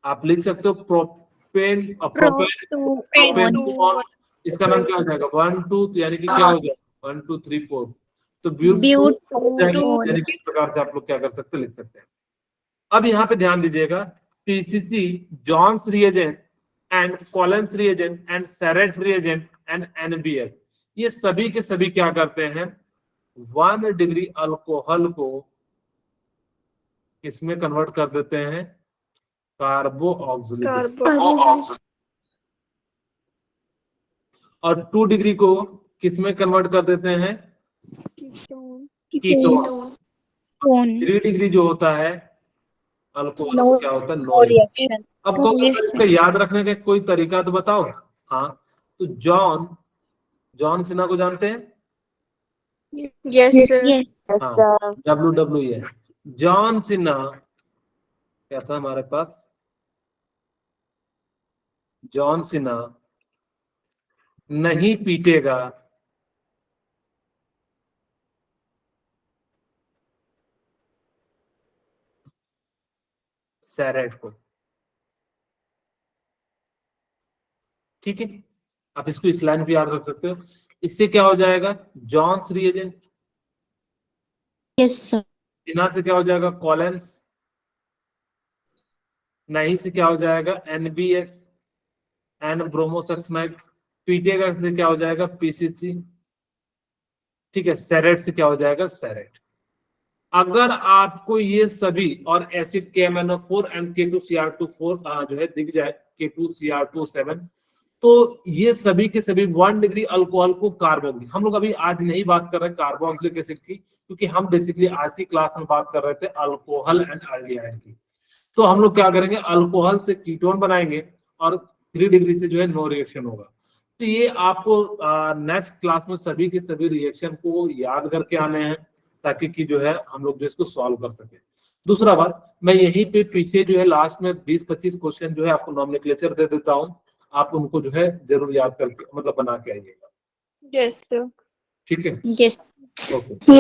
आप लिख सकते हो प्रोपेन बॉन्ड। इसका नाम क्या हो जाएगा, 1 2, यानी कि क्या हो जाएगा 1 2 3 4। तो ब्यूट यानी कि इस प्रकार से आप लोग क्या कर सकते हैं, लिख सकते हैं। अब यहाँ पे ध्यान दीजिएगा, PCC, Jones reagent and Collins reagent and Sarett reagent and NBS, ये सभी के सभी क्या करते हैं, 1 डिग्री अल्कोहल को किसमें कन्वर्ट कर देते हैं, कार्बो ऑक्सिलिक, और 2 डिग्री को किसमें कन्वर्ट कर देते हैं, कीटोन। 3 डिग्री जो होता है अल्कोहल को क्या होता है, नो रिएक्शन। अब इसका याद रखने का कोई तरीका तो बताओ। हाँ, तो जॉन सिन्हा को जानते हैं, यस सर। हाँ, WWE है। जॉन सिन्हा क्या था हमारे पास, जॉन सिन्हा नहीं पीटेगा सैरेट को, ठीक है। आप इसको इस लाइन पे याद रख सकते हो। इससे क्या हो जाएगा, Johns reagent, yes sir. Sinha से क्या हो जाएगा, कॉलेंस, नहीं से क्या हो जाएगा, एनबीएस, एन ब्रोमोसल्फाइड, पीटेगा से क्या हो जाएगा, पीसीसी, ठीक है। सेरेट से क्या हो जाएगा, सेरेट। अगर आपको ये सभी और एसिड KMnO4 एंड K2Cr2 जो है दिख जाए, K2Cr2 तो ये सभी के सभी 1 डिग्री अल्कोहल को कार्बोक्सिलिक, हम लोग अभी आज नहीं बात कर रहे कार्बोक्सिलिक एसिड की, क्योंकि हम बेसिकली आज की क्लास में बात कर रहे थे अल्कोहल एंड एल्डिहाइड की। तो हम लोग क्या करेंगे, अल्कोहल से कीटोन बनाएंगे और 3 डिग्री से जो है नो रिएक्शन होगा। तो ये आपको नेक्स्ट क्लास में सभी के सभी रिएक्शन को याद करके आने हैं, ताकि कि जो है हम लोग जो इसको सॉल्व कर सके। दूसरा बात, मैं यहीं पे पीछे जो है लास्ट में 20-25 क्वेश्चन जो है आपको नॉमेनक्लेचर दे देता हूँ, आप उनको जो है जरूर याद करके मतलब बना के आइएगा, यस सर। ठीक है। यस। ओके।